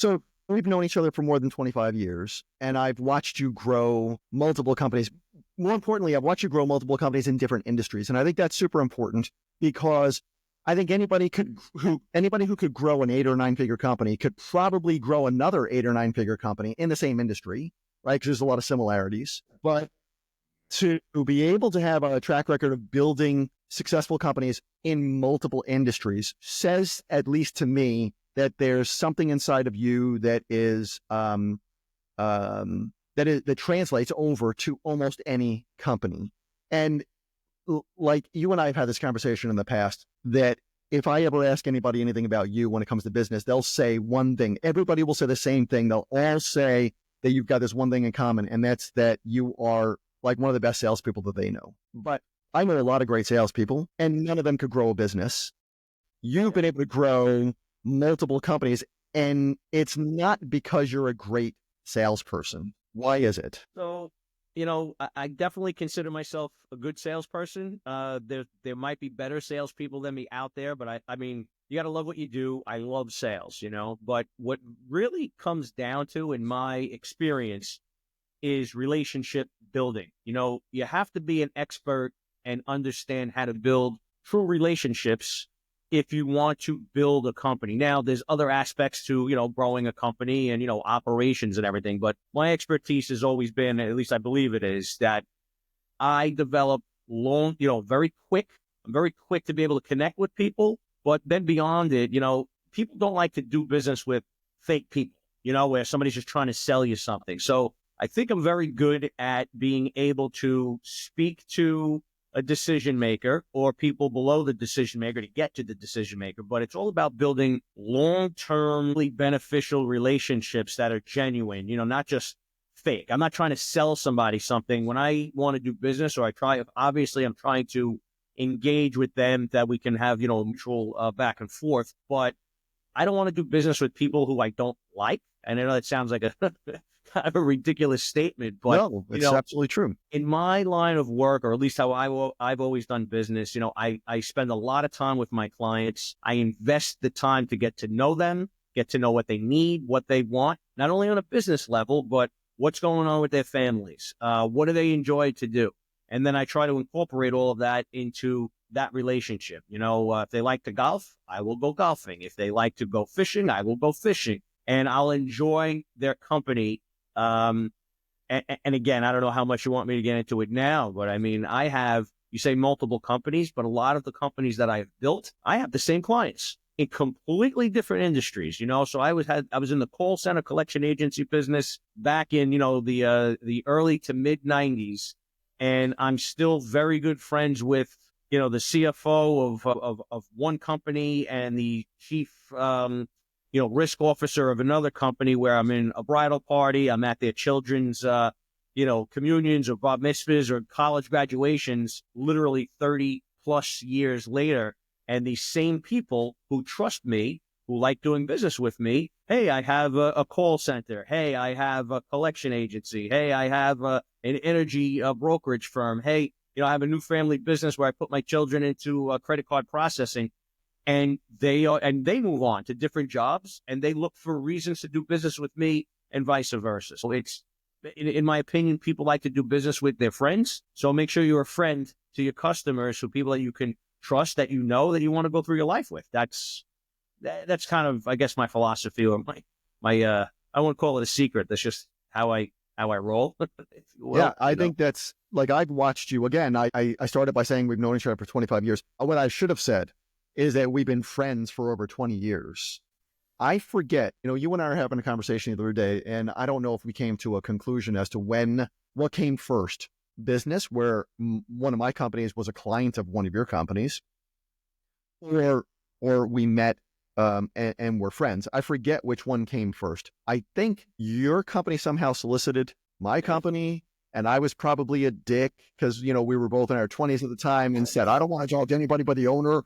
So we've known each other for more than 25 years, and I've watched you grow multiple companies. More importantly, I've watched you grow multiple companies in different industries. And I think that's super important because I think anybody who could grow an 8 or 9 figure company could probably grow another 8 or 9 figure company in the same industry, right? Because there's a lot of similarities. But to be able to have a track record of building successful companies in multiple industries says, at least to me, that there's something inside of you that that translates over to almost any company. And like you and I have had this conversation in the past, that if I ever ask anybody anything about you when it comes to business, they'll say one thing. Everybody will say the same thing. They'll all say that you've got this one thing in common, and that's that you are like one of the best salespeople that they know. But I know a lot of great salespeople, and none of them could grow a business. You've been able to grow multiple companies, and it's not because you're a great salesperson. Why is it? So, I definitely consider myself a good salesperson. There might be better salespeople than me out there, but I mean, you got to love what you do. I love sales, but what really comes down to, in my experience, is relationship building. You have to be an expert and understand how to build true relationships if you want to build a company. Now, there's other aspects to, growing a company and, operations and everything. But my expertise has always been, at least I believe it is, that I develop very quick. I'm very quick to be able to connect with people. But then beyond it, people don't like to do business with fake people, where somebody's just trying to sell you something. So I think I'm very good at being able to speak to a decision maker or people below the decision maker to get to the decision maker. But it's all about building long-termly beneficial relationships that are genuine, not just fake. I'm not trying to sell somebody something. When I want to do business, or obviously I'm trying to engage with them that we can have, mutual back and forth. But I don't want to do business with people who I don't like. And I know that sounds like a kind of a ridiculous statement, but no, it's absolutely true. In my line of work, or at least how I've always done business, I spend a lot of time with my clients. I invest the time to get to know them, get to know what they need, what they want, not only on a business level, but what's going on with their families. What do they enjoy to do? And then I try to incorporate all of that into that relationship. If they like to golf, I will go golfing. If they like to go fishing, I will go fishing, and I'll enjoy their company. And again, I don't know how much you want me to get into it now, but I mean, I have, you say multiple companies, but a lot of the companies that I've built, I have the same clients in completely different industries, So I was in the call center collection agency business back in, the early to mid 90s. And I'm still very good friends with, the CFO of one company and the chief, risk officer of another company, where I'm in a bridal party. I'm at their children's, communions or bar mitzvahs or college graduations, literally 30 plus years later. And these same people who trust me, who like doing business with me, hey, I have a call center. Hey, I have a collection agency. Hey, I have an energy brokerage firm. Hey, I have a new family business where I put my children into credit card processing. And they move on to different jobs, and they look for reasons to do business with me, and vice versa. So it's, in my opinion, people like to do business with their friends. So make sure you're a friend to your customers, so people that you can trust, that you want to go through your life with. That's kind of, I guess, my philosophy, or my I won't call it a secret. That's just how I roll. Yeah, I think that's, like, I've watched you again. I started by saying we've known each other for 25 years. What I should have said is that we've been friends for over 20 years. I forget, you and I are having a conversation the other day, and I don't know if we came to a conclusion as to what came first, business, where one of my companies was a client of one of your companies, or we met and we're friends. I forget which one came first. I think your company somehow solicited my company, and I was probably a dick because, we were both in our 20s at the time, and said, I don't want to talk to anybody but the owner.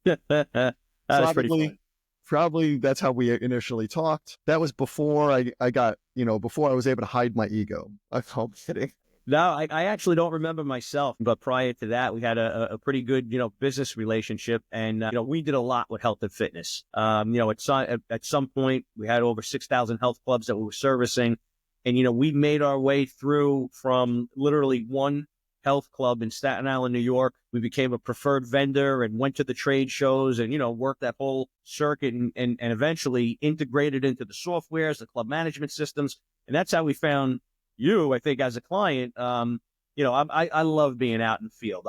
That's pretty funny. Probably that's how we initially talked. That was before I got, before I was able to hide my ego. I'm kidding. No, I actually don't remember myself, but prior to that, we had a pretty good, business relationship, and we did a lot with health and fitness. At some point, we had over 6,000 health clubs that we were servicing, and we made our way through from literally one health club in Staten Island, New York. We became a preferred vendor and went to the trade shows and worked that whole circuit and eventually integrated into the softwares, the club management systems, and that's how we found you, I think, as a client. I love being out in the field.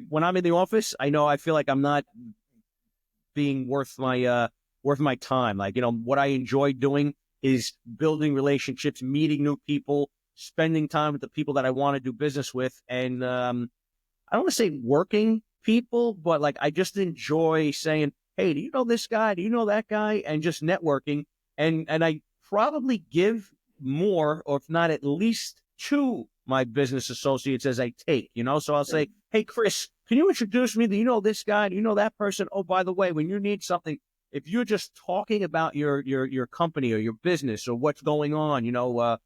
When I'm in the office, I feel like I'm not being worth my time. Like, what I enjoy doing is building relationships, meeting new people, spending time with the people that I want to do business with. And I don't want to say working people, but like, I just enjoy saying, hey, do you know this guy? Do you know that guy? And just networking. And I probably give more, or if not at least to my business associates as I take, so I'll say, hey, Chris, can you introduce me? Do you know this guy? Do you know that person? Oh, by the way, when you need something, if you're just talking about your company or your business or what's going on, your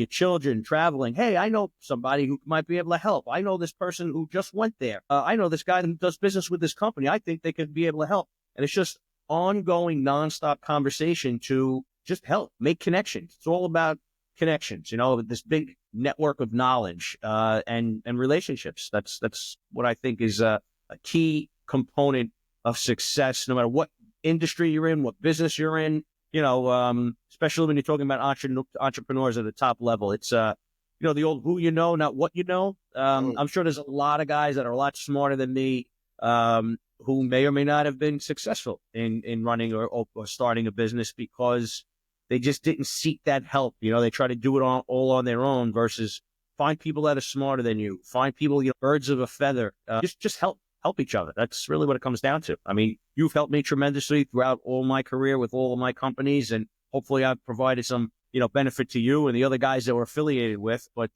children traveling, hey, I know somebody who might be able to help. I know this person who just went there. I know this guy who does business with this company. I think they could be able to help. And it's just ongoing, nonstop conversation to just help make connections. It's all about connections, this big network of knowledge and relationships. That's what I think is a key component of success, no matter what industry you're in, what business you're in. Especially when you're talking about entrepreneurs at the top level. It's the old who you know, not what you know. I'm sure there's a lot of guys that are a lot smarter than me who may or may not have been successful in running or starting a business because they just didn't seek that help. They try to do it all on their own versus find people that are smarter than you. Find people, birds of a feather. Just help each other. That's really what it comes down to. I mean, you've helped me tremendously throughout all my career with all of my companies, and hopefully I've provided some, benefit to you and the other guys that we're affiliated with. But,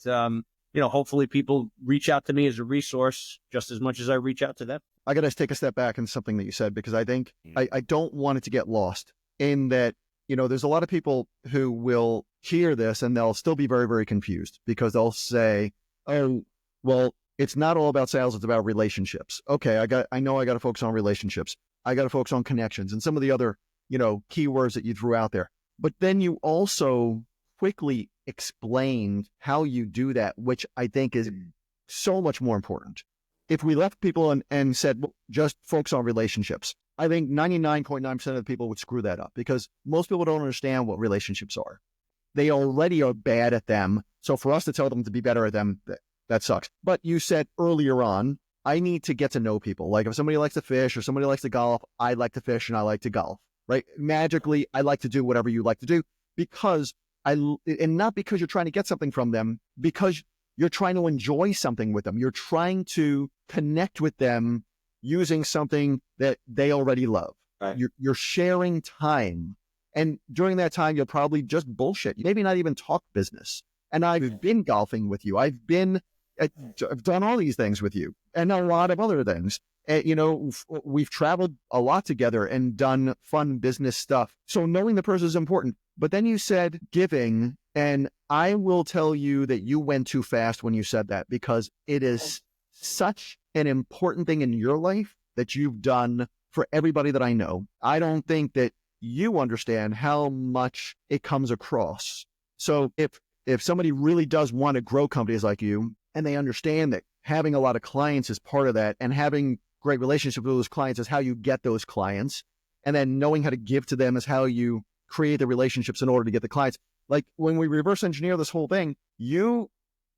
hopefully people reach out to me as a resource just as much as I reach out to them. I got to take a step back in something that you said, because I think I don't want it to get lost in that. There's a lot of people who will hear this and they'll still be very, very confused because they'll say, oh, well, it's not all about sales. It's about relationships. Okay. I know I got to focus on relationships. I got to focus on connections and some of the other, keywords that you threw out there. But then you also quickly explained how you do that, which I think is so much more important. If we left people and said, well, just focus on relationships, I think 99.9% of the people would screw that up because most people don't understand what relationships are. They already are bad at them. So for us to tell them to be better at them, that sucks. But you said earlier on, I need to get to know people. Like if somebody likes to fish or somebody likes to golf, I like to fish and I like to golf, right? Magically, I like to do whatever you like to do because and not because you're trying to get something from them, because you're trying to enjoy something with them. You're trying to connect with them using something that they already love. Right. You're sharing time. And during that time, you'll probably just bullshit. Maybe not even talk business. And I've been golfing with you. I've done all these things with you and a lot of other things. We've traveled a lot together and done fun business stuff. So knowing the person is important. But then you said giving, and I will tell you that you went too fast when you said that because it is such an important thing in your life that you've done for everybody that I know. I don't think that you understand how much it comes across. So if somebody really does want to grow companies like you, and they understand that having a lot of clients is part of that, and having great relationships with those clients is how you get those clients, and then knowing how to give to them is how you create the relationships in order to get the clients. Like when we reverse engineer this whole thing, you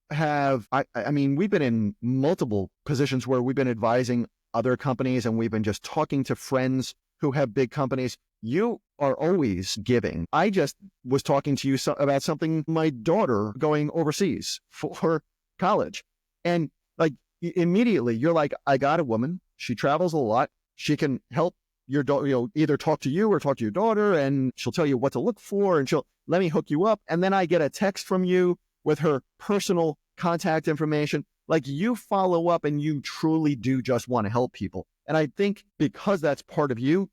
have, I mean, we've been in multiple positions where we've been advising other companies and we've been just talking to friends who have big companies. You are always giving. I just was talking to you about something, my daughter going overseas for college. And like immediately you're like, I got a woman. She travels a lot. She can help your daughter, either talk to you or talk to your daughter, and she'll tell you what to look for and she'll let me hook you up. And then I get a text from you with her personal contact information. Like you follow up and you truly do just want to help people. And I think because that's part of you,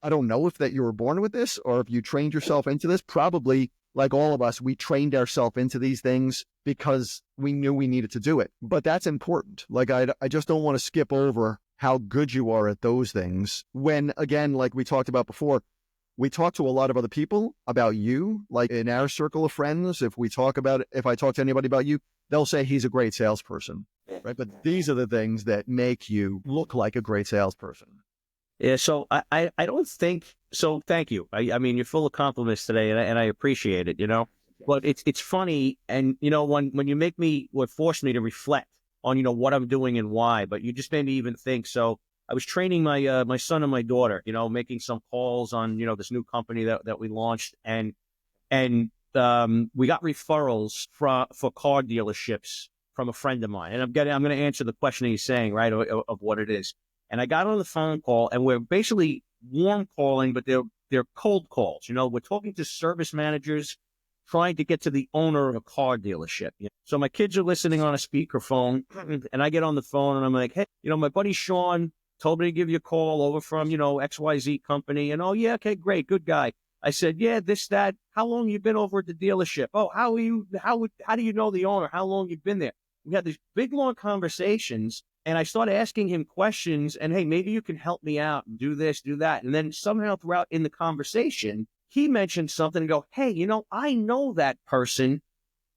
I don't know if that you were born with this or if you trained yourself into this, probably like all of us, we trained ourselves into these things because we knew we needed to do it. But that's important. Like, I just don't want to skip over how good you are at those things when, again, like we talked about before, we talk to a lot of other people about you, like in our circle of friends. If I talk to anybody about you, they'll say he's a great salesperson, right? But these are the things that make you look like a great salesperson. Yeah, so I don't think so. Thank you. I mean, you're full of compliments today, and I appreciate it. But it's funny, and when you make me or force me to reflect on what I'm doing and why. But you just made me even think. So I was training my my son and my daughter, making some calls on this new company that we launched, and we got referrals for car dealerships from a friend of mine, and I'm going to answer the question he's saying, right, of what it is. And I got on the phone call, and we're basically warm calling, but they're cold calls. We're talking to service managers, trying to get to the owner of a car dealership. So my kids are listening on a speakerphone, and I get on the phone, and I'm like, hey, my buddy Sean told me to give you a call over from XYZ company, and oh yeah, okay, great, good guy. I said, yeah, this, that. How long you been over at the dealership? Oh, how do you know the owner? How long you been there? We had these big long conversations. And I started asking him questions, and hey, maybe you can help me out and do this, do that. And then somehow throughout in the conversation, he mentioned something and go, hey, I know that person.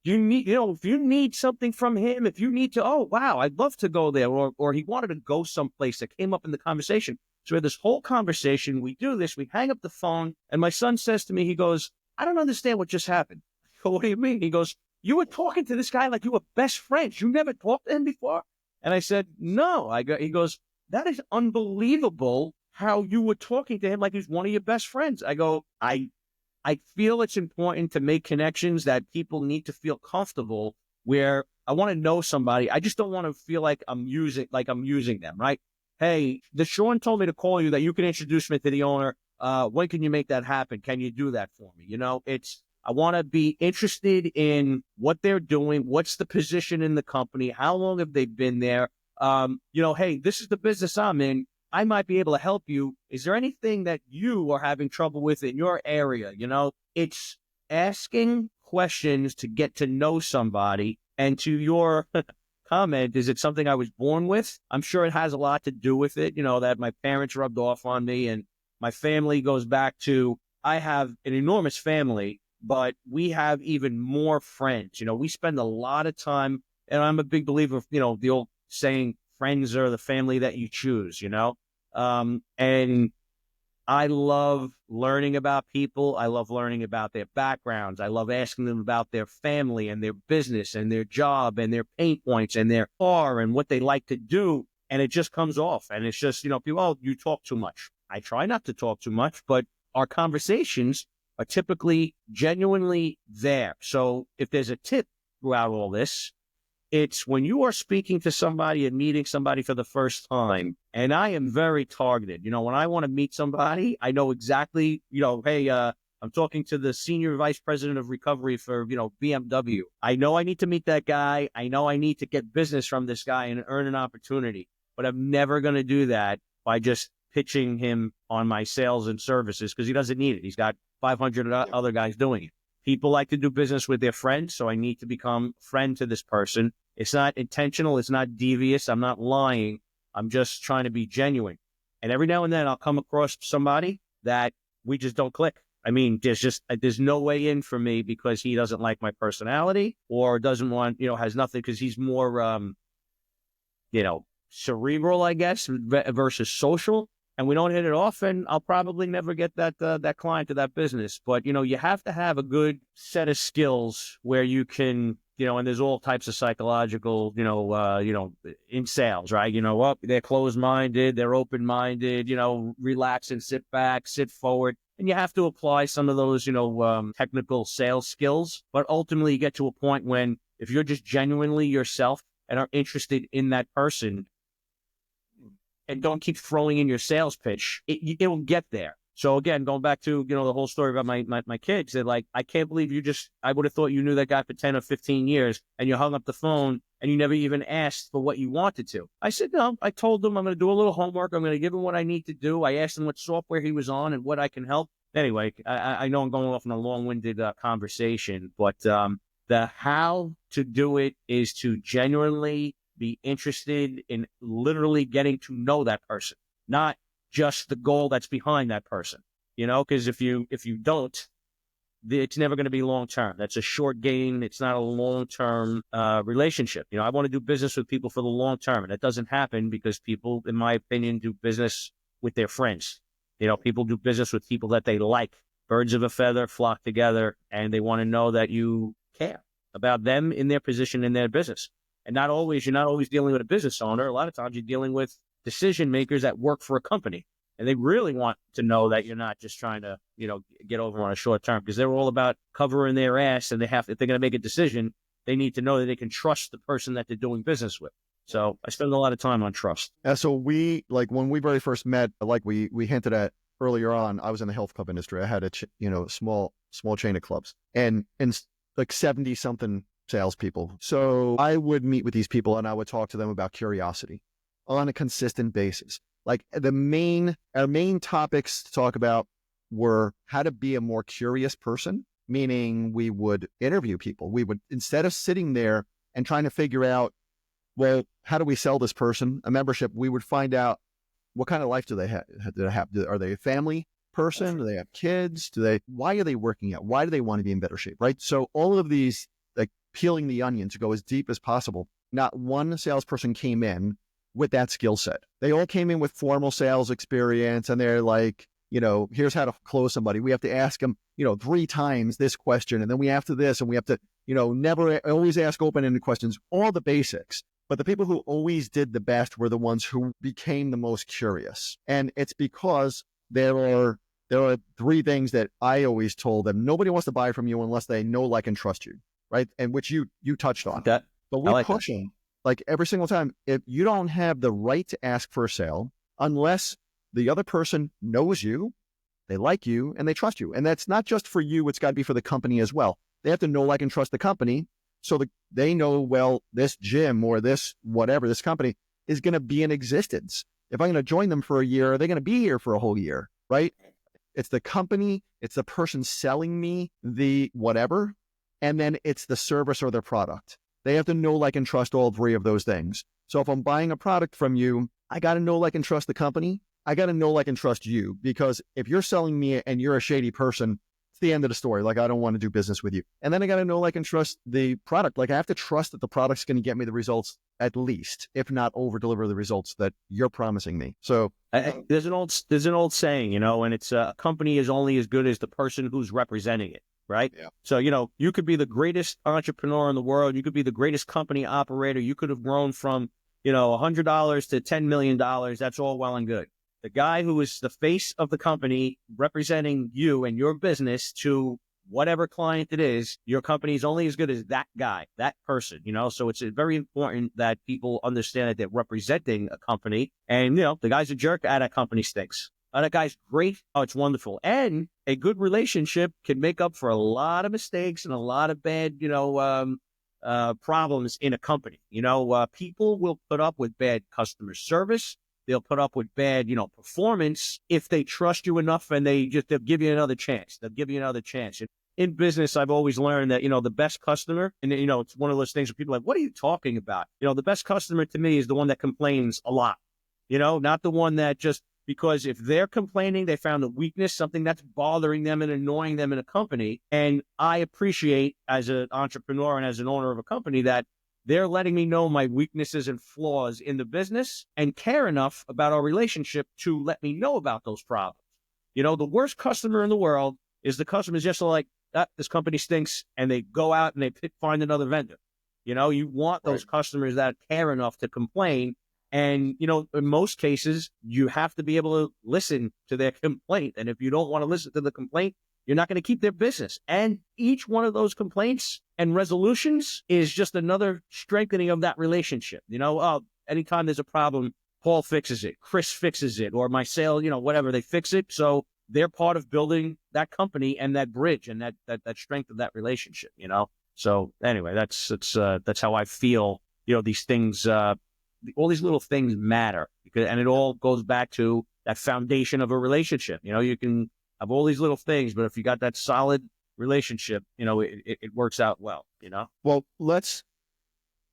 You need, if you need something from him, if you need to, oh, wow, I'd love to go there. Or he wanted to go someplace that came up in the conversation. So we had this whole conversation. We do this, we hang up the phone, and my son says to me, he goes, I don't understand what just happened. I go, what do you mean? He goes, you were talking to this guy like you were best friends. You never talked to him before? And I said, no. He goes, that is unbelievable how you were talking to him like he's one of your best friends. I go, I feel it's important to make connections that people need to feel comfortable where I want to know somebody. I just don't want to feel like I'm using them, right? Hey, the Sean told me to call you that you can introduce me to the owner. When can you make that happen? Can you do that for me? I want to be interested in what they're doing. What's the position in the company? How long have they been there? Hey, this is the business I'm in. I might be able to help you. Is there anything that you are having trouble with in your area? It's asking questions to get to know somebody. And to your comment, is it something I was born with? I'm sure it has a lot to do with it, that my parents rubbed off on me, and my family goes back to, I have an enormous family, but we have even more friends. We spend a lot of time, and I'm a big believer of, the old saying, friends are the family that you choose, and I love learning about people. I love learning about their backgrounds. I love asking them about their family and their business and their job and their pain points and their car and what they like to do. And it just comes off. And it's just, people, oh, you talk too much. I try not to talk too much, but our conversations are typically genuinely there. So if there's a tip throughout all this, it's when you are speaking to somebody and meeting somebody for the first time, and I am very targeted. When I want to meet somebody, I know exactly, hey, I'm talking to the senior vice president of recovery for, BMW. I know I need to meet that guy. I know I need to get business from this guy and earn an opportunity, but I'm never going to do that by just pitching him on my sales and services because he doesn't need it. He's got 500 other guys doing it. People like to do business with their friends, so I need to become a friend to this person. It's not intentional. It's not devious. I'm not lying. I'm just trying to be genuine. And every now and then I'll come across somebody that we just don't click. I mean, there's no way in for me because he doesn't like my personality or doesn't want, has nothing because he's more, cerebral, I guess, versus social. And we don't hit it off, and I'll probably never get that client to that business. But, you have to have a good set of skills where you can, and there's all types of psychological, in sales, right? They're closed-minded, they're open-minded, relax and sit back, sit forward. And you have to apply some of those, technical sales skills. But ultimately, you get to a point when if you're just genuinely yourself and are interested in that person, and don't keep throwing in your sales pitch, it will get there. So again, going back to, the whole story about my kids, they're like, I can't believe I would have thought you knew that guy for 10 or 15 years and you hung up the phone and you never even asked for what you wanted to. I said, no, I told them I'm going to do a little homework. I'm going to give him what I need to do. I asked him what software he was on and what I can help. anyway, I know I'm going off on a long-winded conversation, but the how to do it is to genuinely be interested in literally getting to know that person, not just the goal that's behind that person. Because if you don't, it's never going to be long term. That's a short game. It's not a long term relationship. I want to do business with people for the long term, and that doesn't happen because people, in my opinion, do business with their friends. People do business with people that they like. Birds of a feather flock together, and they want to know that you care about them in their position in their business. And you're not always dealing with a business owner. A lot of times you're dealing with decision makers that work for a company. And they really want to know that you're not just trying to, get over on a short term, because they're all about covering their ass. And if they're going to make a decision, they need to know that they can trust the person that they're doing business with. So I spend a lot of time on trust. So when we very first met, like we hinted at earlier on, I was in the health club industry. I had a small chain of clubs and like 70 something salespeople. So I would meet with these people and I would talk to them about curiosity on a consistent basis. Like our main topics to talk about were how to be a more curious person, meaning we would interview people. We would, instead of sitting there and trying to figure out, well, how do we sell this person a membership? We would find out what kind of life do they have? Are they a family person? Do they have kids? Why are they working out? Why do they want to be in better shape? Right. So all of these, like peeling the onion to go as deep as possible. Not one salesperson came in with that skill set. They all came in with formal sales experience and they're like, here's how to close somebody. We have to ask them, 3 times this question. And then we have to this, and we have to, always ask open-ended questions, all the basics. But the people who always did the best were the ones who became the most curious. And it's because there are 3 things that I always told them. Nobody wants to buy from you unless they know, like, and trust you. Right. And which you touched on. That, but we push them. Like every single time, if you don't have the right to ask for a sale, unless the other person knows you, they like you, and they trust you. And that's not just for you, it's got to be for the company as well. They have to know, like, and trust the company so that they know, well, this gym or this whatever, this company is going to be in existence. If I'm going to join them for a year, are they going to be here for a whole year, right? It's the company, it's the person selling me the whatever, and then it's the service or their product. They have to know, like, and trust all 3 of those things. So if I'm buying a product from you, I got to know, like, and trust the company. I got to know, like, and trust you, because if you're selling me and you're a shady person, it's the end of the story. Like, I don't want to do business with you. And then I got to know, like, and trust the product. Like, I have to trust that the product's going to get me the results, at least, if not over deliver the results that you're promising me. So there's an old saying, and it's a company is only as good as the person who's representing it. Right. Yeah. So, you could be the greatest entrepreneur in the world. You could be the greatest company operator. You could have grown from, $100 to $10 million. That's all well and good. The guy who is the face of the company representing you and your business to whatever client it is, your company is only as good as that guy, that person, So it's very important that people understand that they're representing a company. And, the guy's a jerk, that company stinks. That guy's great. Oh, it's wonderful. And a good relationship can make up for a lot of mistakes and a lot of bad, problems in a company. People will put up with bad customer service. They'll put up with bad, performance if they trust you enough and they'll give you another chance. They'll give you another chance. In business, I've always learned that, the best customer, and, it's one of those things where people are like, what are you talking about? The best customer to me is the one that complains a lot, not the one that just, because if they're complaining, they found a weakness, something that's bothering them and annoying them in a company. And I appreciate as an entrepreneur and as an owner of a company that they're letting me know my weaknesses and flaws in the business and care enough about our relationship to let me know about those problems. The worst customer in the world is the customer is just like, this company stinks, and they go out and they find another vendor. You want those customers that care enough to complain. And, in most cases, you have to be able to listen to their complaint. And if you don't want to listen to the complaint, you're not going to keep their business. And each one of those complaints and resolutions is just another strengthening of that relationship. Anytime there's a problem, Paul fixes it, Chris fixes it, or my sale, whatever, they fix it. So they're part of building that company and that bridge and that strength of that relationship, So anyway, that's how I feel, these things, all these little things matter, and it all goes back to that foundation of a relationship. You can have all these little things, but if you got that solid relationship, it works out well. Well, let's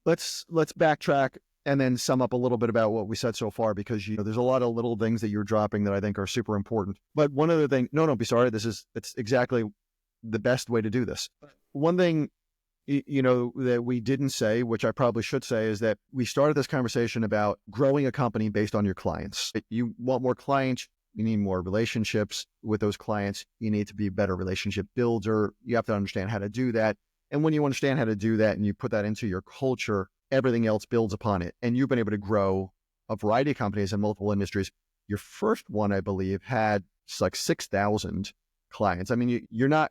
backtrack and then sum up a little bit about what we said so far, because there's a lot of little things that you're dropping that I think are super important. But one other thing, no, don't be sorry. It's exactly the best way to do this. One thing, that we didn't say, which I probably should say, is that we started this conversation about growing a company based on your clients. You want more clients, you need more relationships with those clients. You need to be a better relationship builder. You have to understand how to do that. And when you understand how to do that and you put that into your culture, everything else builds upon it. And you've been able to grow a variety of companies in multiple industries. Your first one, I believe, had like 6,000 clients. I mean, you're not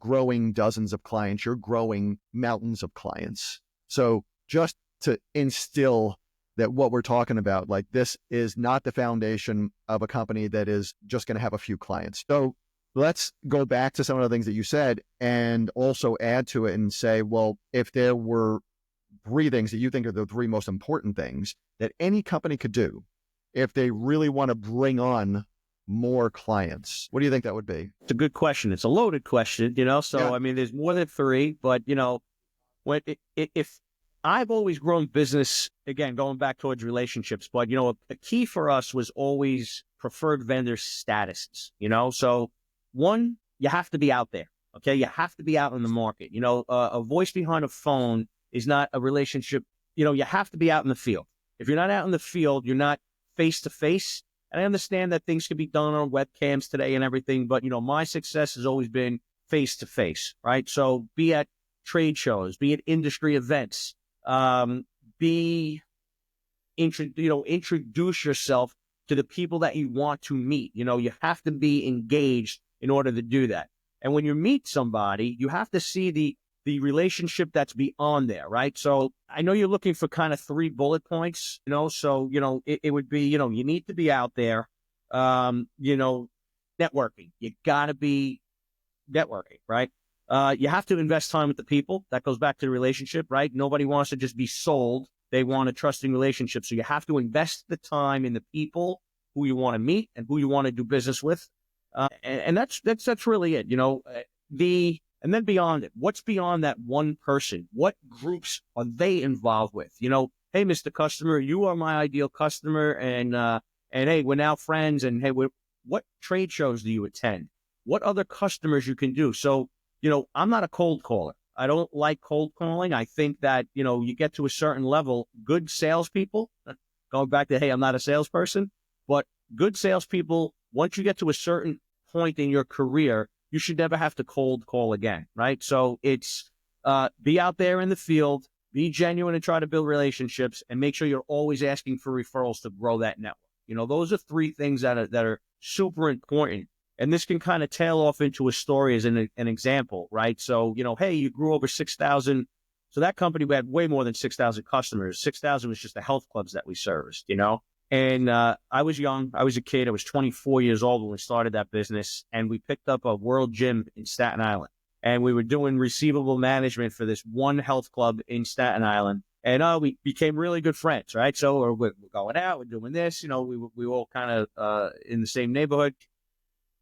growing dozens of clients, you're growing mountains of clients. So just to instill that what we're talking about, like, this is not the foundation of a company that is just going to have a few clients. So let's go back to some of the things that you said and also add to it and say, well, if there were 3 things that you think are the 3 most important things that any company could do if they really want to bring on more clients, what do you think that would be? It's a good question. It's a loaded question, so yeah. I mean, there's more than 3, but if I've always grown business, again, going back towards relationships, but a key for us was always preferred vendor statuses, so one, you have to be out there. Okay. You have to be out in the market. A voice behind a phone is not a relationship. You have to be out in the field. If you're not out in the field, you're not face to face. And I understand that things can be done on webcams today and everything, but my success has always been face to face, right? So be at trade shows, be at industry events, introduce yourself to the people that you want to meet. You have to be engaged in order to do that. And when you meet somebody, you have to see the relationship that's beyond there, right? So I know you're looking for kind of 3 bullet points, so, it would be, you need to be out there, networking. You got to be networking, right? You have to invest time with the people. That goes back to the relationship, right? Nobody wants to just be sold. They want a trusting relationship. So you have to invest the time in the people who you want to meet and who you want to do business with. And that's really it, and then beyond it, what's beyond that one person? What groups are they involved with? Hey, Mr. Customer, you are my ideal customer. And hey, we're now friends. And hey, what trade shows do you attend? What other customers you can do? So, I'm not a cold caller. I don't like cold calling. I think that, you get to a certain level, good salespeople, going back to, hey, I'm not a salesperson, but good salespeople, once you get to a certain point in your career, you should never have to cold call again, right? So it's be out there in the field, be genuine and try to build relationships, and make sure you're always asking for referrals to grow that network. Those are 3 things that are super important. And this can kind of tail off into a story as an example, right? So, hey, you grew over 6,000. So that company, we had way more than 6,000 customers. 6,000 was just the health clubs that we serviced, And I was young. I was a kid. I was 24 years old when we started that business. And we picked up a World Gym in Staten Island. And we were doing receivable management for this one health club in Staten Island. And we became really good friends, right? So we're going out, we're doing this. We were all kind of in the same neighborhood.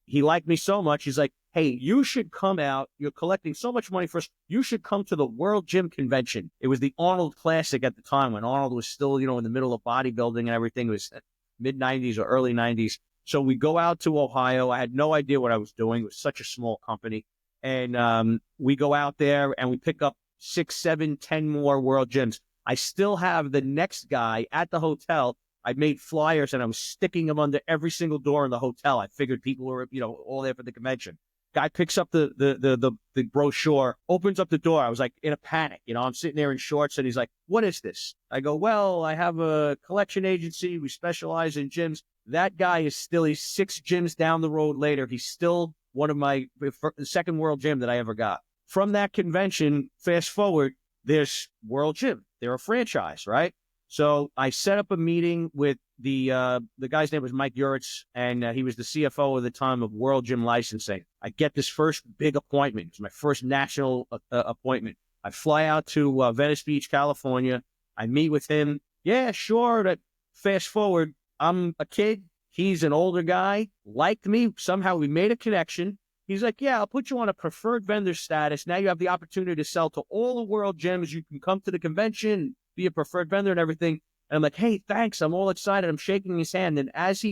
He liked me so much. He's like, hey, you should come out. You're collecting so much money for us. You should come to the World Gym Convention. It was the Arnold Classic at the time when Arnold was still, in the middle of bodybuilding and everything. It was mid-90s or early 90s. So we go out to Ohio. I had no idea what I was doing. It was such a small company. And we go out there and we pick up 6, 7, 10 more World Gyms. I still have the next guy at the hotel. I made flyers and I was sticking them under every single door in the hotel. I figured people were, all there for the convention. Guy picks up the brochure, opens up the door. I was like in a panic. I'm sitting there in shorts and he's like, what is this? I go, well, I have a collection agency. We specialize in gyms. That guy is still, he's 6 gyms down the road later. He's still one of the second World Gym that I ever got. From that convention, fast forward, there's World Gym. They're a franchise, right? So I set up a meeting with the guy's name was Mike Uritz, and he was the CFO at the time of World Gym Licensing. I get this first big appointment. It's my first national appointment. I fly out to Venice Beach, California. I meet with him. Yeah, sure. Fast forward, I'm a kid. He's an older guy, liked me. Somehow we made a connection. He's like, yeah, I'll put you on a preferred vendor status. Now you have the opportunity to sell to all the world gyms. You can come to the convention, be a preferred vendor and everything. And I'm like, hey, thanks. I'm all excited. I'm shaking his hand. And as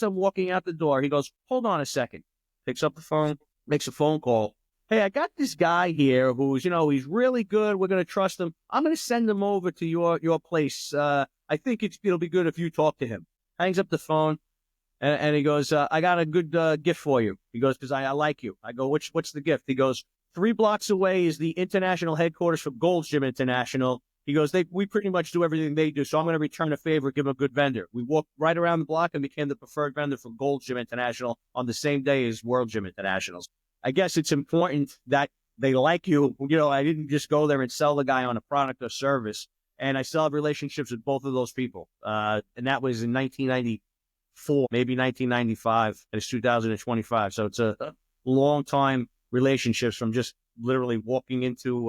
I'm walking out the door, he goes, hold on a second. Picks up the phone, makes a phone call. Hey, I got this guy here who's, he's really good. We're going to trust him. I'm going to send him over to your place. I think it'll be good if you talk to him. Hangs up the phone. And he goes, I got a good gift for you. He goes, because I like you. I go, what's the gift? He goes, 3 blocks away is the international headquarters for Gold's Gym International. He goes, we pretty much do everything they do, so I'm going to return a favor, give them a good vendor. We walked right around the block and became the preferred vendor for Gold's Gym International on the same day as World Gym Internationals. I guess it's important that they like you. I didn't just go there and sell the guy on a product or service. And I still have relationships with both of those people. And that was in 1994, maybe 1995, and it's 2025. So it's a long time relationships from just literally walking into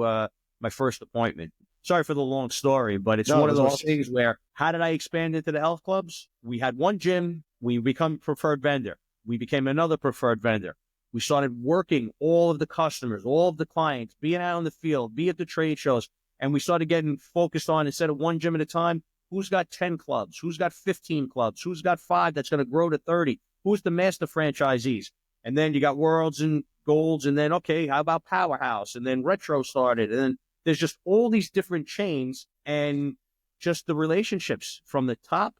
my first appointment. Sorry for the long story, but it's one of those things where, how did I expand into the health clubs? We had one gym. We become preferred vendor. We became another preferred vendor. We started working all of the customers, all of the clients, being out in the field, be at the trade shows. And we started getting focused on, instead of one gym at a time, who's got 10 clubs? Who's got 15 clubs? Who's got 5 that's going to grow to 30? Who's the master franchisees? And then you got Worlds and Golds. And then, okay, how about Powerhouse? And then Retro started. And then there's just all these different chains and just the relationships from the top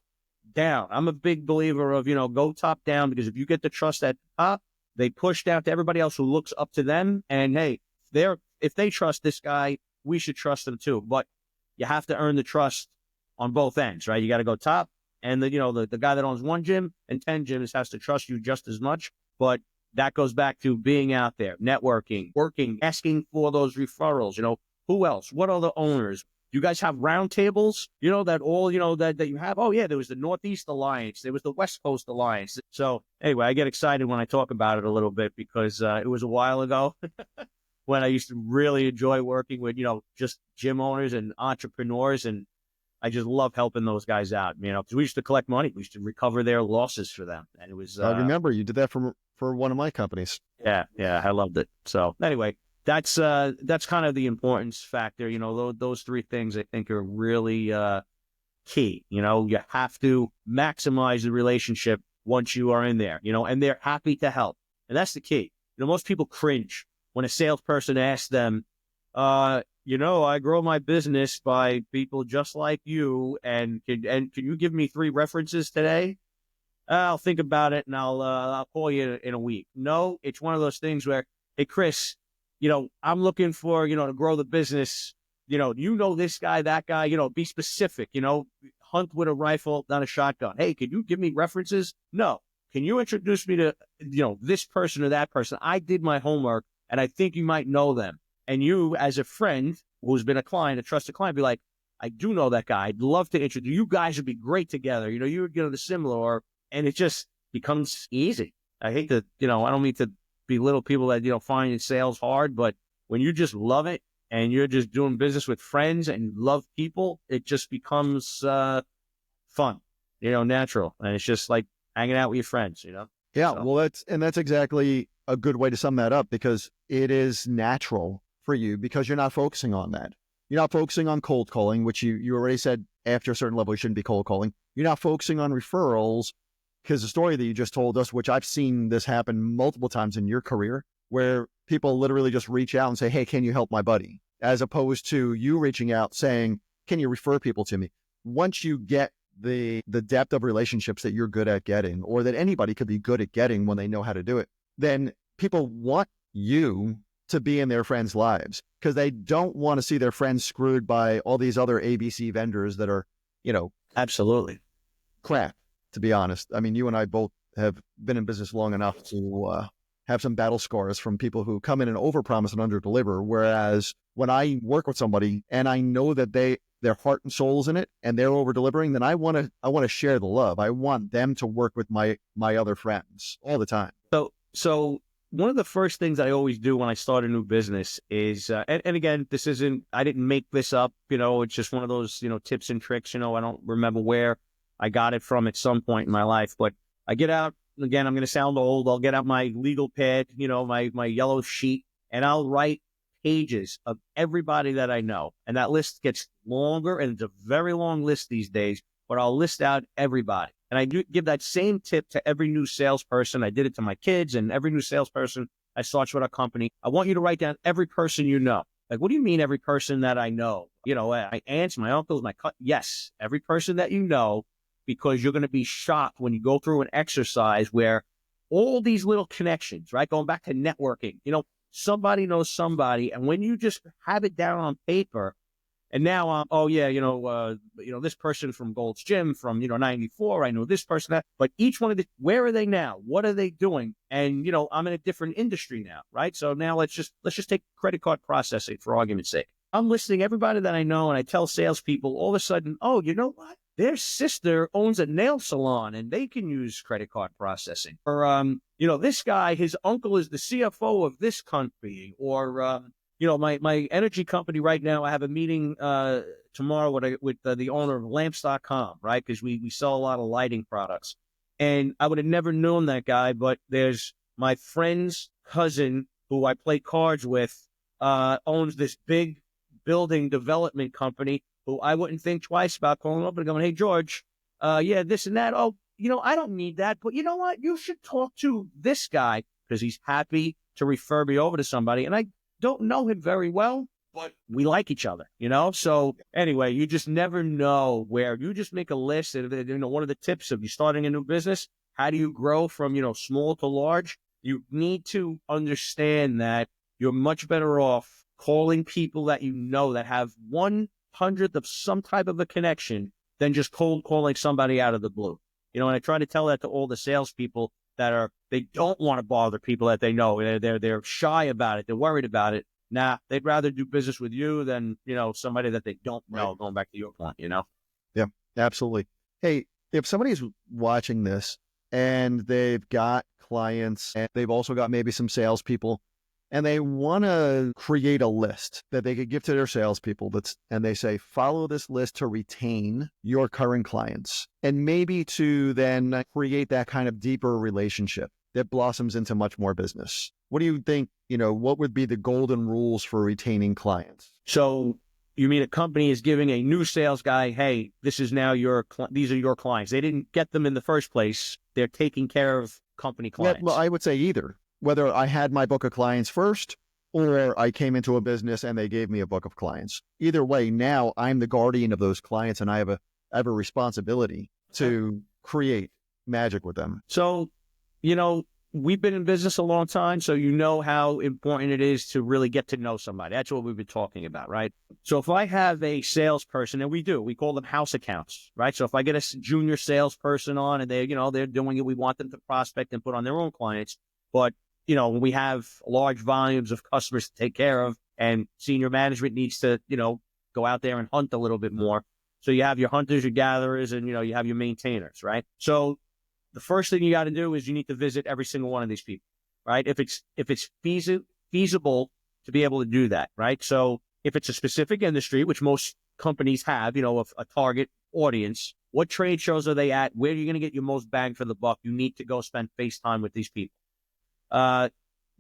down. I'm a big believer of, go top down, because if you get the trust at the top, they push down to everybody else who looks up to them. And hey, if they trust this guy, we should trust them too. But you have to earn the trust on both ends, right? You got to go top, and the guy that owns one gym and 10 gyms has to trust you just as much. But that goes back to being out there, networking, working, asking for those referrals. Who else? What other owners? You guys have roundtables, that you have? Oh, yeah, there was the Northeast Alliance. There was the West Coast Alliance. So anyway, I get excited when I talk about it a little bit, because it was a while ago when I used to really enjoy working with, just gym owners and entrepreneurs. And I just love helping those guys out, because we used to collect money. We used to recover their losses for them. And it was... I remember you did that for one of my companies. Yeah, I loved it. So anyway... That's kind of the importance factor. Those 3 things I think are really key. You have to maximize the relationship once you are in there, and they're happy to help. And that's the key. Most people cringe when a salesperson asks them, I grow my business by people just like you. And can you give me 3 references today? I'll think about it, and I'll call you in a week. No, it's one of those things where, hey, Chris, I'm looking for, to grow the business, this guy, that guy, be specific, hunt with a rifle, not a shotgun. Hey, can you give me references? No. Can you introduce me to, this person or that person? I did my homework, and I think you might know them. And you, as a friend who's been a trusted client, be like, I do know that guy. I'd love to introduce you. Guys would be great together. You're, the similar, and it just becomes easy. I hate to, I don't mean to belittle people that, find sales hard, but when you just love it and you're just doing business with friends and love people, it just becomes fun, natural. And it's just like hanging out with your friends, Yeah, so. Well, that's exactly a good way to sum that up, because it is natural for you, because you're not focusing on that. You're not focusing on cold calling, which you already said after a certain level you shouldn't be cold calling. You're not focusing on referrals, because the story that you just told us, which I've seen this happen multiple times in your career, where people literally just reach out and say, hey, can you help my buddy? As opposed to you reaching out saying, can you refer people to me? Once you get the depth of relationships that you're good at getting, or that anybody could be good at getting when they know how to do it, then people want you to be in their friends' lives, because they don't want to see their friends screwed by all these other ABC vendors that are, absolutely crap. To be honest, I mean, you and I both have been in business long enough to have some battle scars from people who come in and overpromise and underdeliver. Whereas when I work with somebody and I know that their heart and soul's in it and they're over delivering, then I want to share the love. I want them to work with my other friends all the time. So one of the first things I always do when I start a new business is, and again, I didn't make this up. It's just one of those tips and tricks. I don't remember where I got it from at some point in my life, but I get out, again, I'm going to sound old. I'll get out my legal pad, my yellow sheet, and I'll write pages of everybody that I know. And that list gets longer, and it's a very long list these days, but I'll list out everybody. And I do give that same tip to every new salesperson. I did it to my kids and every new salesperson I starts with our company. I want you to write down every person you know. Like, what do you mean every person that I know? My aunts, my uncles, yes, every person that you know, because you're going to be shocked when you go through an exercise where all these little connections, right? Going back to networking, somebody knows somebody. And when you just have it down on paper, and now, this person from Gold's Gym from, 94, I know this person, but each one of the, where are they now? What are they doing? And, I'm in a different industry now, right? So now let's just take credit card processing for argument's sake. I'm listing everybody that I know, and I tell salespeople all of a sudden, oh, you know what? Their sister owns a nail salon and they can use credit card processing. Or, this guy, his uncle is the CFO of this company. Or, my energy company right now, I have a meeting tomorrow with the owner of lamps.com, right? Because we sell a lot of lighting products. And I would have never known that guy, but there's my friend's cousin who I play cards with, owns this big building development company who I wouldn't think twice about calling up and going, hey, George, this and that. Oh, I don't need that. But you know what? You should talk to this guy because he's happy to refer me over to somebody. And I don't know him very well, but we like each other, So anyway, you just never know where you just make a list. And, one of the tips of you starting a new business, how do you grow from, small to large? You need to understand that you're much better off calling people that that have 1/100th of some type of a connection than just cold calling somebody out of the blue. And I try to tell that to all the salespeople they don't want to bother people that they know. They're shy about it. They're worried about it. Nah, they'd rather do business with you than, somebody that they don't know, right. Going back to your point, Yeah, absolutely. Hey, if somebody's watching this and they've got clients and they've also got maybe some salespeople and they want to create a list that they could give to their salespeople and they say, follow this list to retain your current clients and maybe to then create that kind of deeper relationship that blossoms into much more business. What do you think, what would be the golden rules for retaining clients? So you mean a company is giving a new sales guy, hey, this is now these are your clients. They didn't get them in the first place. They're taking care of company clients. Yeah, well, I would say either. Whether I had my book of clients first or I came into a business and they gave me a book of clients. Either way, now I'm the guardian of those clients and I have a responsibility to create magic with them. So, we've been in business a long time, so how important it is to really get to know somebody. That's what we've been talking about, right? So if I have a salesperson, and we call them house accounts, right? So if I get a junior salesperson on and they're doing it, we want them to prospect and put on their own clients. But we have large volumes of customers to take care of, and senior management needs to, go out there and hunt a little bit more. So you have your hunters, your gatherers, and, you have your maintainers, right? So the first thing you got to do is you need to visit every single one of these people, right? If it's feasible to be able to do that, right? So if it's a specific industry, which most companies have, a target audience, what trade shows are they at? Where are you going to get your most bang for the buck? You need to go spend face time with these people.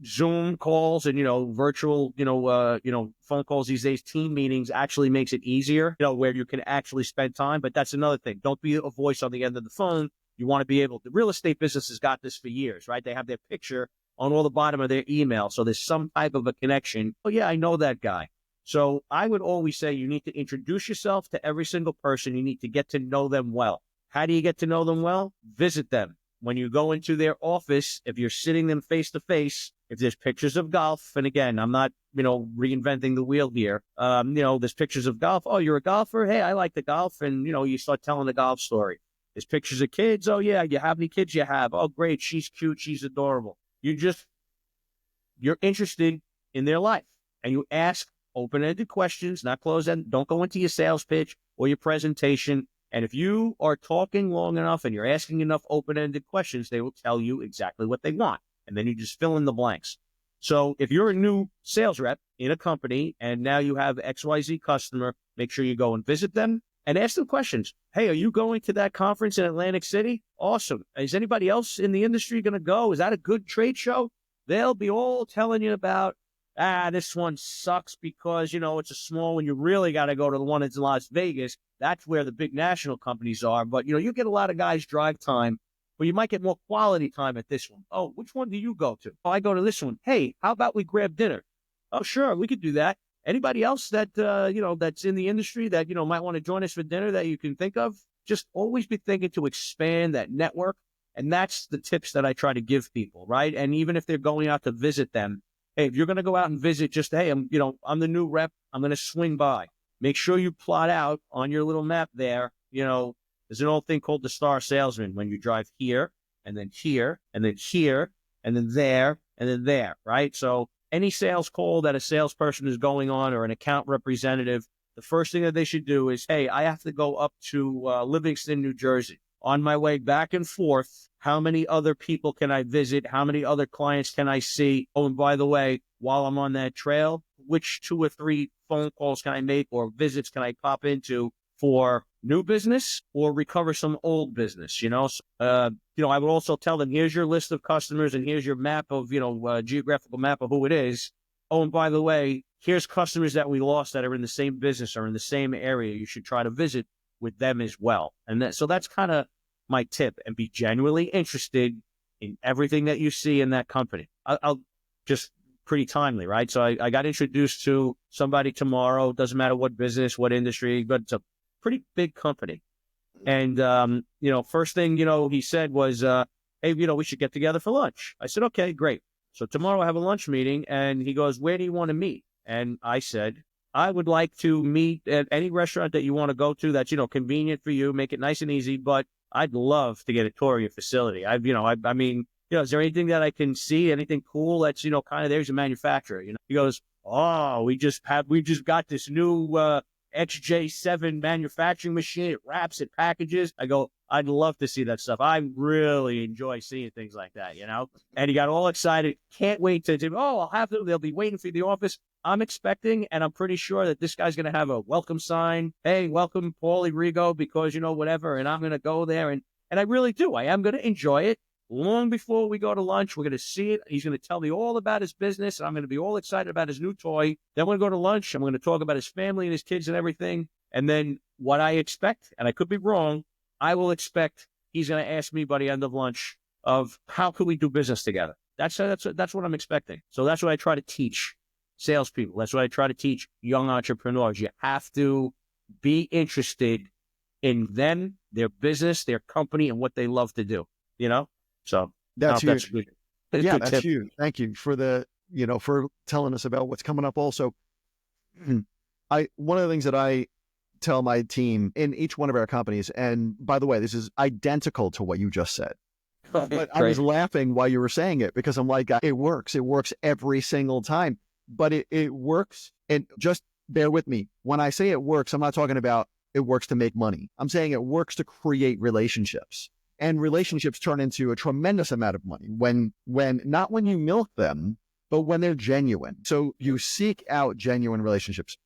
Zoom calls and, virtual, phone calls these days, team meetings actually makes it easier, where you can actually spend time. But that's another thing. Don't be a voice on the end of the phone. You want to be able to, real estate business has got this for years, right? They have their picture on all the bottom of their email. So there's some type of a connection. Oh yeah, I know that guy. So I would always say you need to introduce yourself to every single person. You need to get to know them well. How do you get to know them well? Visit them. When you go into their office, if you're sitting them face to face, if there's pictures of golf, and again, I'm not, reinventing the wheel here. There's pictures of golf. Oh, you're a golfer? Hey, I like the golf. And, you start telling the golf story. There's pictures of kids. Oh yeah, how many kids you have? Oh great, she's cute, she's adorable. You're interested in their life. And you ask open-ended questions, not closed-ended. Don't go into your sales pitch or your presentation. And if you are talking long enough and you're asking enough open-ended questions, they will tell you exactly what they want. And then you just fill in the blanks. So if you're a new sales rep in a company and now you have XYZ customer, make sure you go and visit them. and ask them questions. Hey, are you going to that conference in Atlantic City? Awesome. Is anybody else in the industry going to go? Is that a good trade show? They'll be all telling you about, this one sucks because, it's a small one. You really got to go to the one that's in Las Vegas. That's where the big national companies are. But, you get a lot of guys drive time, but you might get more quality time at this one. Oh, which one do you go to? Oh, I go to this one. Hey, how about we grab dinner? Oh, sure, we could do that. Anybody else that, that's in the industry that, might want to join us for dinner that you can think of? Just always be thinking to expand that network. And that's the tips that I try to give people, right? And even if they're going out to visit them, hey, if you're going to go out and visit, just, hey, I'm the new rep. I'm going to swing by. Make sure you plot out on your little map there. There's an old thing called the star salesman when you drive here and then here and then here and then there and then there, right? So any sales call that a salesperson is going on or an account representative, the first thing that they should do is, hey, I have to go up to Livingston, New Jersey. On my way back and forth, how many other people can I visit? How many other clients can I see? Oh, and by the way, while I'm on that trail, which 2 or 3 phone calls can I make or visits can I pop into for new business or recover some old business? I would also tell them, here's your list of customers and here's your map of, geographical map of who it is. Oh, and by the way, here's customers that we lost that are in the same business or in the same area. You should try to visit with them as well. And so that's kind of my tip, and be genuinely interested in everything that you see in that company. I'll just pretty timely, right? So I got introduced to somebody tomorrow, doesn't matter what business, what industry, but it's a pretty big company. And, first thing, he said was, hey, we should get together for lunch. I said, okay, great. So tomorrow I have a lunch meeting, and he goes, where do you want to meet? And I said, I would like to meet at any restaurant that you want to go to that's, convenient for you, make it nice and easy, but I'd love to get a tour of your facility. I mean, is there anything that I can see, anything cool that's, kind of, there's a manufacturer, He goes, oh, we just got this new XJ7 manufacturing machine. It wraps, it packages. I go, I'd love to see that stuff. I really enjoy seeing things like that, And he got all excited. Can't wait to I'll have them. They'll be waiting for the office. I'm expecting, and I'm pretty sure that this guy's going to have a welcome sign. Hey, welcome, Paul Errigo, because, whatever. And I'm going to go there. And I really do. I am going to enjoy it. Long before we go to lunch, we're going to see it. He's going to tell me all about his business, and I'm going to be all excited about his new toy. Then we're going to go to lunch. I'm going to talk about his family and his kids and everything. And then what I expect, and I could be wrong, I will expect he's going to ask me by the end of lunch of how can we do business together. That's what I'm expecting. So that's what I try to teach salespeople. That's what I try to teach young entrepreneurs. You have to be interested in them, their business, their company, and what they love to do. So that's huge. That's tip. huge. Thank you for for telling us about what's coming up. Also, one of the things that I tell my team in each one of our companies, and by the way, this is identical to what you just said. But I was laughing while you were saying it because I'm like, it works. It works every single time. But it works, and just bear with me. When I say it works, I'm not talking about it works to make money. I'm saying it works to create relationships. And relationships turn into a tremendous amount of money not when you milk them, but when they're genuine. So you seek out genuine relationships.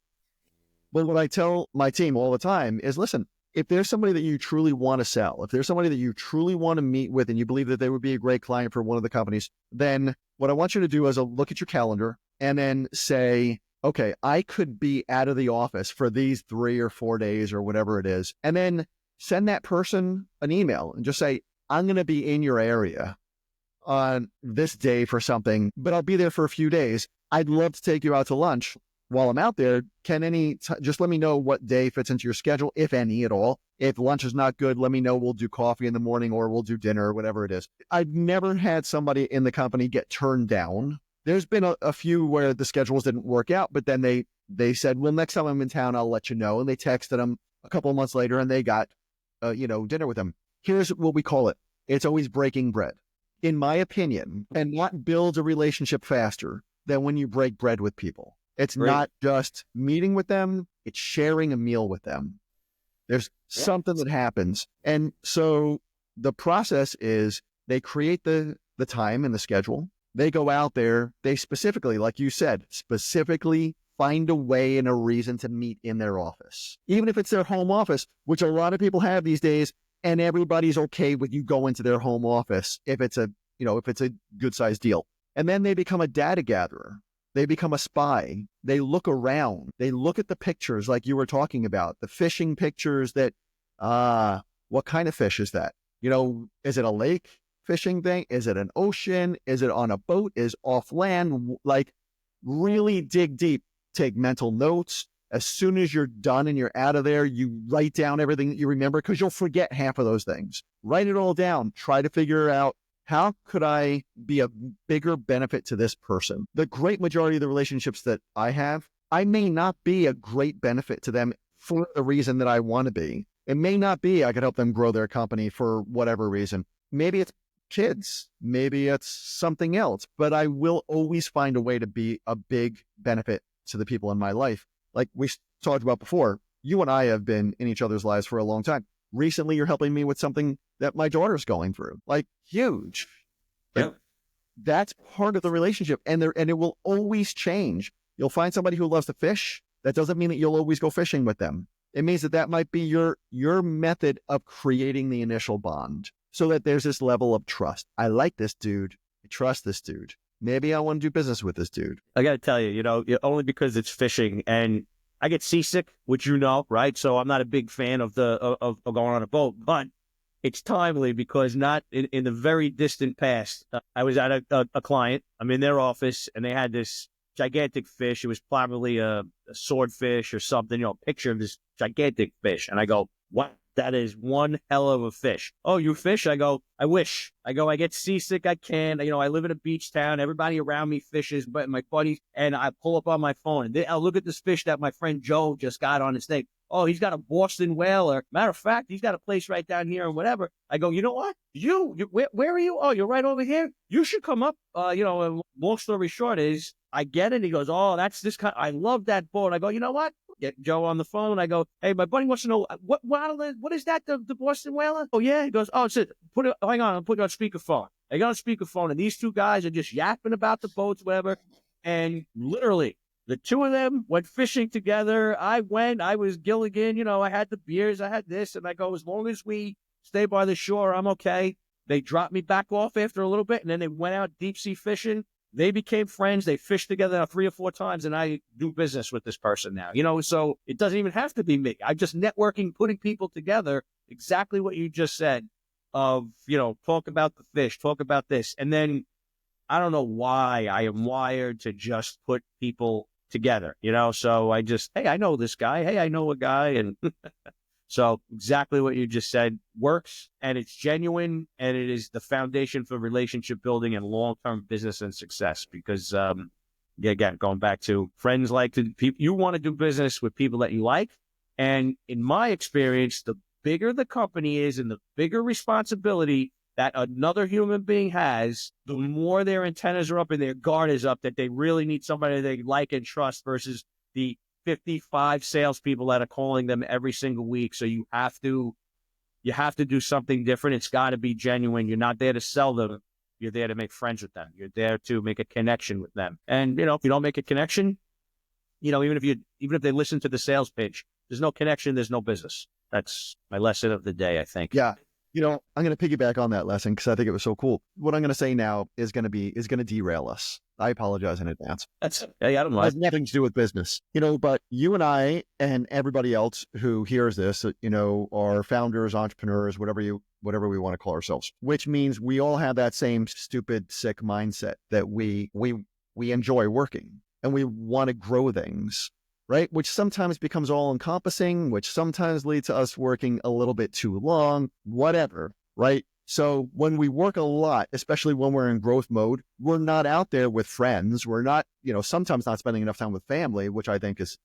But what I tell my team all the time is, listen, if there's somebody that you truly want to sell, if there's somebody that you truly want to meet with and you believe that they would be a great client for one of the companies, then what I want you to do is look at your calendar and then say, okay, I could be out of the office for these 3 or 4 days or whatever it is. And then send that person an email and just say, I'm going to be in your area on this day for something, but I'll be there for a few days. I'd love to take you out to lunch. While I'm out there, just let me know what day fits into your schedule, if any at all. If lunch is not good, let me know. We'll do coffee in the morning or we'll do dinner or whatever it is. I've never had somebody in the company get turned down. There's been a few where the schedules didn't work out, but then they said, well, next time I'm in town, I'll let you know. And they texted them a couple of months later and they got, dinner with them. Here's what we call it. It's always breaking bread. In my opinion, and what builds a relationship faster than when you break bread with people. It's not just meeting with them, it's sharing a meal with them. There's something that happens. And so the process is they create the time and the schedule. They go out there, they specifically, like you said, specifically find a way and a reason to meet in their office, even if it's their home office, which a lot of people have these days. And everybody's okay with you going to their home office if it's a, if it's a good sized deal. And then they become a data gatherer. They become a spy. They look around. They look at the pictures like you were talking about, the fishing pictures that, what kind of fish is that? Is it a lake fishing thing? Is it an ocean? Is it on a boat? Is off land? Like, really dig deep, take mental notes. As soon as you're done and you're out of there, you write down everything that you remember, because you'll forget half of those things. Write it all down. Try to figure out, how could I be a bigger benefit to this person? The great majority of the relationships that I have, I may not be a great benefit to them for the reason that I want to be. It may not be I could help them grow their company for whatever reason. Maybe it's kids, maybe it's something else, but I will always find a way to be a big benefit to the people in my life. Like we talked about before, you and I have been in each other's lives for a long time. Recently, you're helping me with something that my daughter's going through, like huge. Yeah. That's part of the relationship, and it will always change. You'll find somebody who loves to fish. That doesn't mean that you'll always go fishing with them. It means that might be your method of creating the initial bond, so that there's this level of trust. I like this dude. I trust this dude. Maybe I want to do business with this dude. I got to tell you, only because it's fishing, and I get seasick, which right? So I'm not a big fan of of going on a boat, but it's timely because not in the very distant past, I was at a client. I'm in their office, and they had this gigantic fish. It was probably a swordfish or something, picture of this gigantic fish. And I go, what? That is one hell of a fish. Oh, you fish? I go, I wish. I go, I get seasick. I can't. I live in a beach town. Everybody around me fishes, but my buddies, and I pull up on my phone and I'll look at this fish that my friend Joe just got on his thing. Oh, he's got a Boston whaler. Matter of fact, he's got a place right down here and whatever. I go, you know what? Where are you? Oh, you're right over here. You should come up. And long story short is, I get it. He goes, oh, that's this kind. I love that boat. I go, you know what? Get Joe on the phone. I go, hey, my buddy wants to know what is that? The Boston whaler? Oh yeah. He goes, oh, hang on, I'll put you on speakerphone. I got on speakerphone, and these two guys are just yapping about the boats, whatever. And literally, the two of them went fishing together. I was Gilligan. I had the beers, I had this, and I go, as long as we stay by the shore, I'm okay. They dropped me back off after a little bit, and then they went out deep sea fishing. They became friends. They fished together 3 or 4 times, and I do business with this person now. So it doesn't even have to be me. I'm just networking, putting people together, exactly what you just said of, talk about the fish, talk about this. And then I don't know why I am wired to just put people together, so I just, hey, I know this guy. Hey, I know a guy. And so exactly what you just said works, and it's genuine, and it is the foundation for relationship building and long-term business and success. Because, again, going back to friends, you want to do business with people that you like. And in my experience, the bigger the company is and the bigger responsibility that another human being has, the more their antennas are up and their guard is up, that they really need somebody they like and trust versus the 55 salespeople that are calling them every single week. So you have to do something different. It's got to be genuine. You're not there to sell them. You're there to make friends with them. You're there to make a connection with them. And, if you don't make a connection, even if they listen to the sales pitch, there's no connection, there's no business. That's my lesson of the day, I think. Yeah. I'm going to piggyback on that lesson because I think it was so cool. What I'm going to say now is going to derail us. I apologize in advance. Hey, I don't know. It has nothing to do with business, but you and I and everybody else who hears this, are founders, entrepreneurs, whatever we want to call ourselves, which means we all have that same stupid, sick mindset that we enjoy working and we want to grow things. Right? Which sometimes becomes all encompassing, which sometimes leads to us working a little bit too long, whatever. Right? So when we work a lot, especially when we're in growth mode, we're not out there with friends. We're not, sometimes not spending enough time with family, which I think is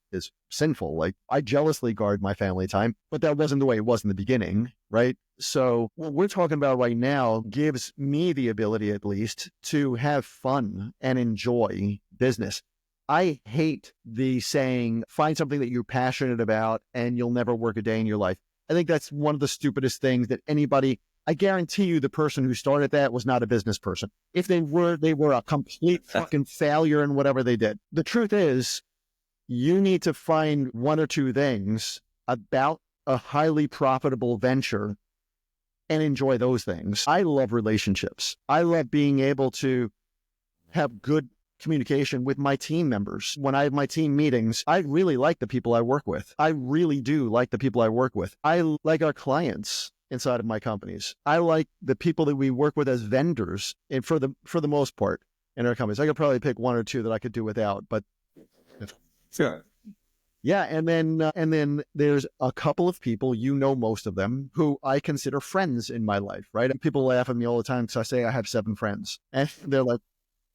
sinful. Like, I jealously guard my family time, but that wasn't the way it was in the beginning. Right? So what we're talking about right now gives me the ability, at least, to have fun and enjoy business. I hate the saying, find something that you're passionate about and you'll never work a day in your life. I think that's one of the stupidest things that I guarantee you the person who started that was not a business person. If they were a complete fucking failure in whatever they did. The truth is, you need to find one or two things about a highly profitable venture and enjoy those things. I love relationships. I love being able to have good communication with my team members. When I have my team meetings, I really like the people I work with. I really do like the people I work with. I like our clients inside of my companies. I like the people that we work with as vendors, and for the most part in our companies. I could probably pick one or two that I could do without, but Sure. yeah. And then there's a couple of people, most of them, who I consider friends in my life, right? And people laugh at me all the time because I say I have 7 friends, and they're like,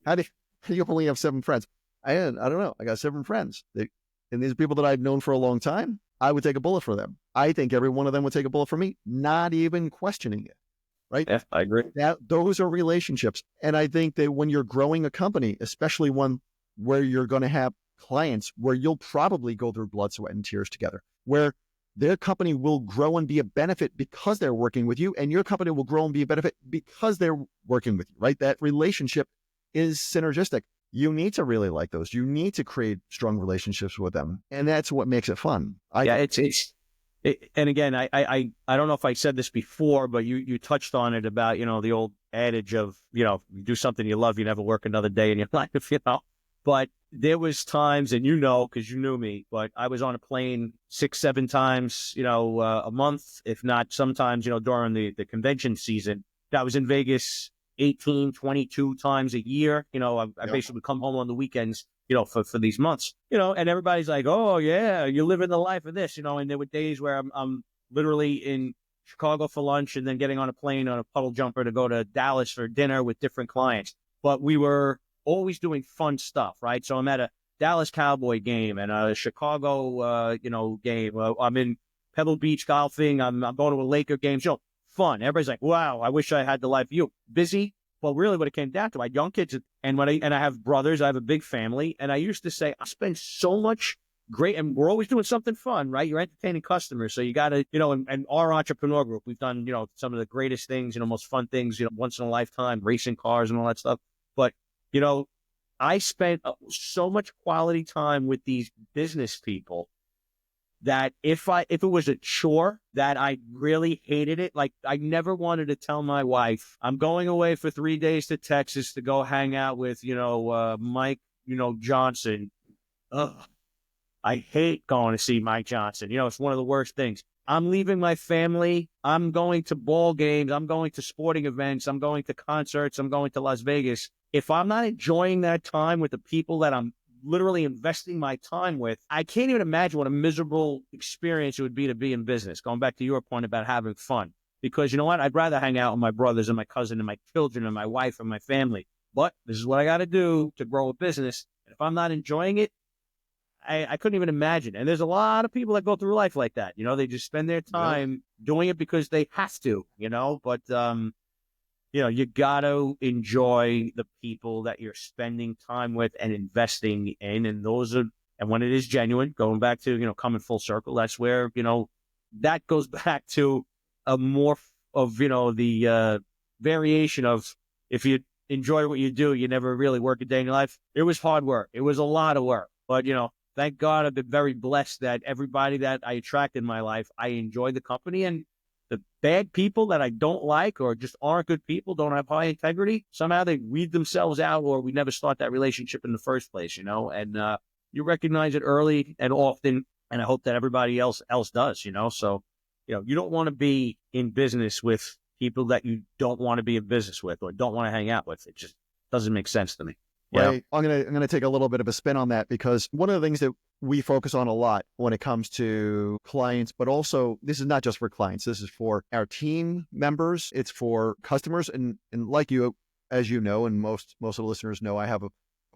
how do you only have 7 friends? I don't know. I got 7 friends. And these are people that I've known for a long time. I would take a bullet for them. I think every one of them would take a bullet for me, not even questioning it, right? Yeah, I agree. Those are relationships. And I think that when you're growing a company, especially one where you're going to have clients where you'll probably go through blood, sweat, and tears together, where their company will grow and be a benefit because they're working with you, and your company will grow and be a benefit because they're working with you, right? That relationship is synergistic. You need to really like those. You need to create strong relationships with them. And that's what makes it fun. And again, I don't know if I said this before, but you touched on it about, the old adage of, you do something you love, you never work another day in your life, but there was times, and because you knew me, but I was on a plane 6-7 times, a month, if not sometimes, during the convention season. I was in Vegas 18, 22 times a year. I basically would come home on the weekends, for these months, and everybody's like, oh yeah, you're living the life of this, and there were days where I'm literally in Chicago for lunch and then getting on a plane on a puddle jumper to go to Dallas for dinner with different clients. But we were always doing fun stuff, right? So I'm at a Dallas Cowboy game and a Chicago, game. I'm in Pebble Beach golfing. I'm going to a Laker game. Fun. Everybody's like, wow, I wish I had the life you. Busy. Well, really what it came down to, I had young kids, and I have brothers, I have a big family, and I used to say, I spend so much great, and we're always doing something fun, right? You're entertaining customers. So you got to, and our entrepreneur group, we've done, some of the greatest things, most fun things, once in a lifetime, racing cars and all that stuff. But, I spent so much quality time with these business people that if it was a chore that I really hated it, like I never wanted to tell my wife, I'm going away for 3 days to Texas to go hang out with, Mike, Johnson. Ugh. I hate going to see Mike Johnson. It's one of the worst things. I'm leaving my family. I'm going to ball games. I'm going to sporting events. I'm going to concerts. I'm going to Las Vegas. If I'm not enjoying that time with the people that I'm literally investing my time with, I can't even imagine what a miserable experience it would be to be in business. Going back to your point about having fun, because you know what? I'd rather hang out with my brothers and my cousin and my children and my wife and my family. But this is what I got to do to grow a business. And if I'm not enjoying it, I couldn't even imagine. And there's a lot of people that go through life like that. They just spend their time doing it because they have to, but, you got to enjoy the people that you're spending time with and investing in. And and when it is genuine, going back to, coming full circle, that's where, that goes back to a more of, the variation of, if you enjoy what you do, you never really work a day in your life. It was hard work. It was a lot of work, but, thank God I've been very blessed that everybody that I attract in my life, I enjoy the company. And the bad people that I don't like or just aren't good people, don't have high integrity, somehow they weed themselves out, or we never start that relationship in the first place, and you recognize it early and often, and I hope that everybody else does, So, you don't want to be in business with people that you don't want to be in business with or don't want to hang out with. It just doesn't make sense to me. Right. I'm gonna take a little bit of a spin on that, because one of the things that we focus on a lot when it comes to clients, but also this is not just for clients. This is for our team members. It's for customers, and like you, as you know, and most of the listeners know, I have a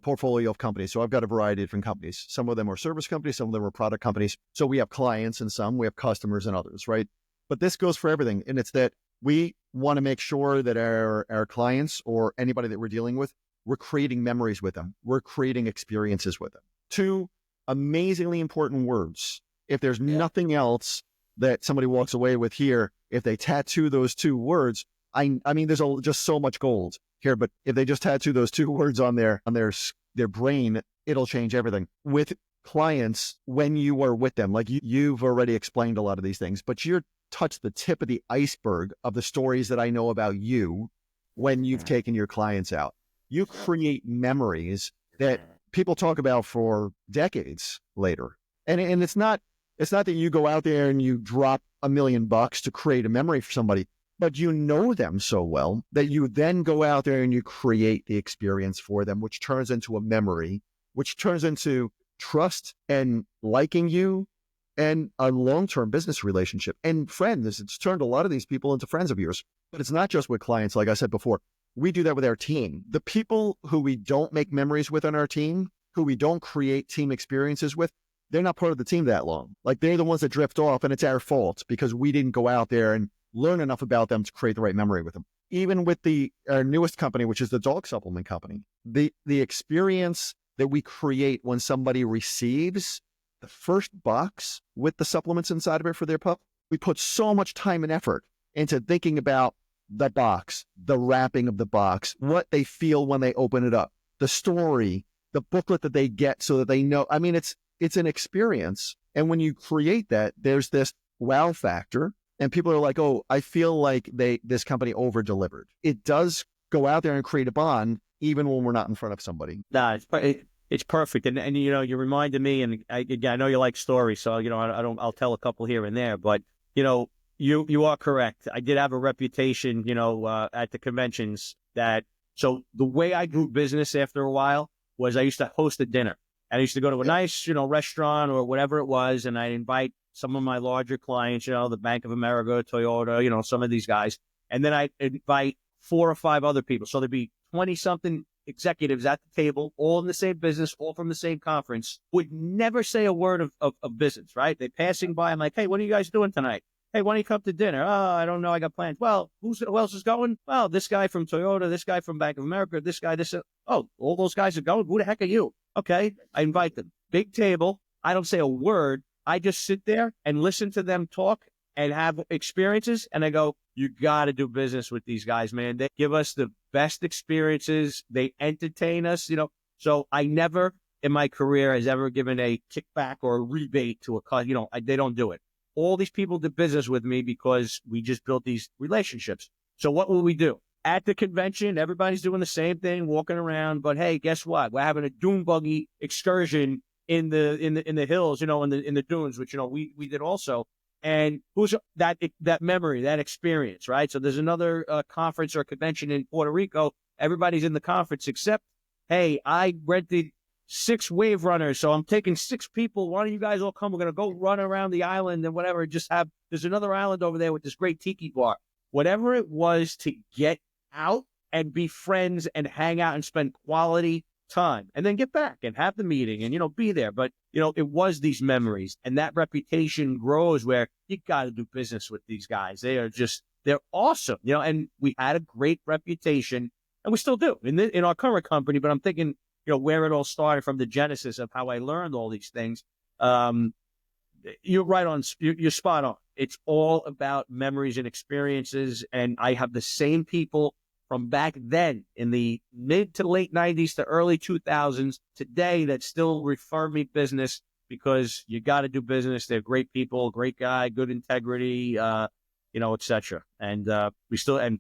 portfolio of companies. So I've got a variety of different companies. Some of them are service companies, some of them are product companies. So we have clients and we have customers and others, right? But this goes for everything, and it's that we want to make sure that our clients or anybody that we're dealing with, we're creating memories with them. We're creating experiences with them. 2 amazingly important words. If there's nothing else that somebody walks away with here, if they tattoo those 2 words, I mean, there's just so much gold here, but if they just tattoo those 2 words on their their brain, it'll change everything. With clients, when you are with them, like you've already explained a lot of these things, but you're touched the tip of the iceberg of the stories that I know about you when you've taken your clients out. You create memories that people talk about for decades later. And it's not that you go out there and you drop $1 million to create a memory for somebody, but you know them so well that you then go out there and you create the experience for them, which turns into a memory, which turns into trust and liking you and a long-term business relationship and friends. It's turned a lot of these people into friends of yours. But it's not just with clients. Like I said before, we do that with our team. The people who we don't make memories with on our team, who we don't create team experiences with, they're not part of the team that long. Like they're the ones that drift off, and it's our fault because we didn't go out there and learn enough about them to create the right memory with them. Even with our newest company, which is the dog supplement company, the experience that we create when somebody receives the first box with the supplements inside of it for their pup, we put so much time and effort into thinking about the box, the wrapping of the box, what they feel when they open it up, the story, the booklet that they get so that they know. I mean, it's an experience. And when you create that, there's this wow factor. And people are like, oh, I feel like this company over-delivered. It does go out there and create a bond, even when we're not in front of somebody. Nah, it's perfect. And you know, you reminded me, and I know you like stories, so, you know, I'll tell a couple here and there, but, you know, you are correct. I did have a reputation, you know, at the conventions so the way I grew business after a while was I used to host a dinner. And I used to go to a nice, you know, restaurant or whatever it was, and I'd invite some of my larger clients, you know, the Bank of America, Toyota, you know, some of these guys. And then I'd invite 4 or 5 other people. So there'd be 20-something executives at the table, all in the same business, all from the same conference, would never say a word of business, right? They're passing by. I'm like, hey, what are you guys doing tonight? Hey, why don't you come to dinner? Oh, I don't know. I got plans. Well, who else is going? Well, this guy from Toyota, this guy from Bank of America, this guy, oh, all those guys are going? Who the heck are you? Okay, I invite them. Big table. I don't say a word. I just sit there and listen to them talk and have experiences. And I go, you got to do business with these guys, man. They give us the best experiences. They entertain us, you know. So I never in my career has ever given a kickback or a rebate to a, you know, they don't do it. All these people did business with me because we just built these relationships. So what will we do? At the convention, everybody's doing the same thing, walking around. But hey, guess what? We're having a dune buggy excursion in the hills, you know, in the dunes, which, you know, we did also. And who's that memory, that experience, right? So there's another conference or convention in Puerto Rico. Everybody's in the conference except, hey, I rented 6 wave runners, so I'm taking 6 people. Why don't you guys all come? We're going to go run around the island and whatever. There's another island over there with this great tiki bar. Whatever it was to get out and be friends and hang out and spend quality time and then get back and have the meeting and, you know, be there. But, you know, it was these memories, and that reputation grows where you got to do business with these guys. They're awesome, you know, and we had a great reputation, and we still do in our current company. But I'm thinking, you know, where it all started from the genesis of how I learned all these things. You're right on. You're spot on. It's all about memories and experiences. And I have the same people from back then in the mid to late 90s to early 2000s today that still refer me business because you got to do business. They're great people, great guy, good integrity, you know, etc. And we still, and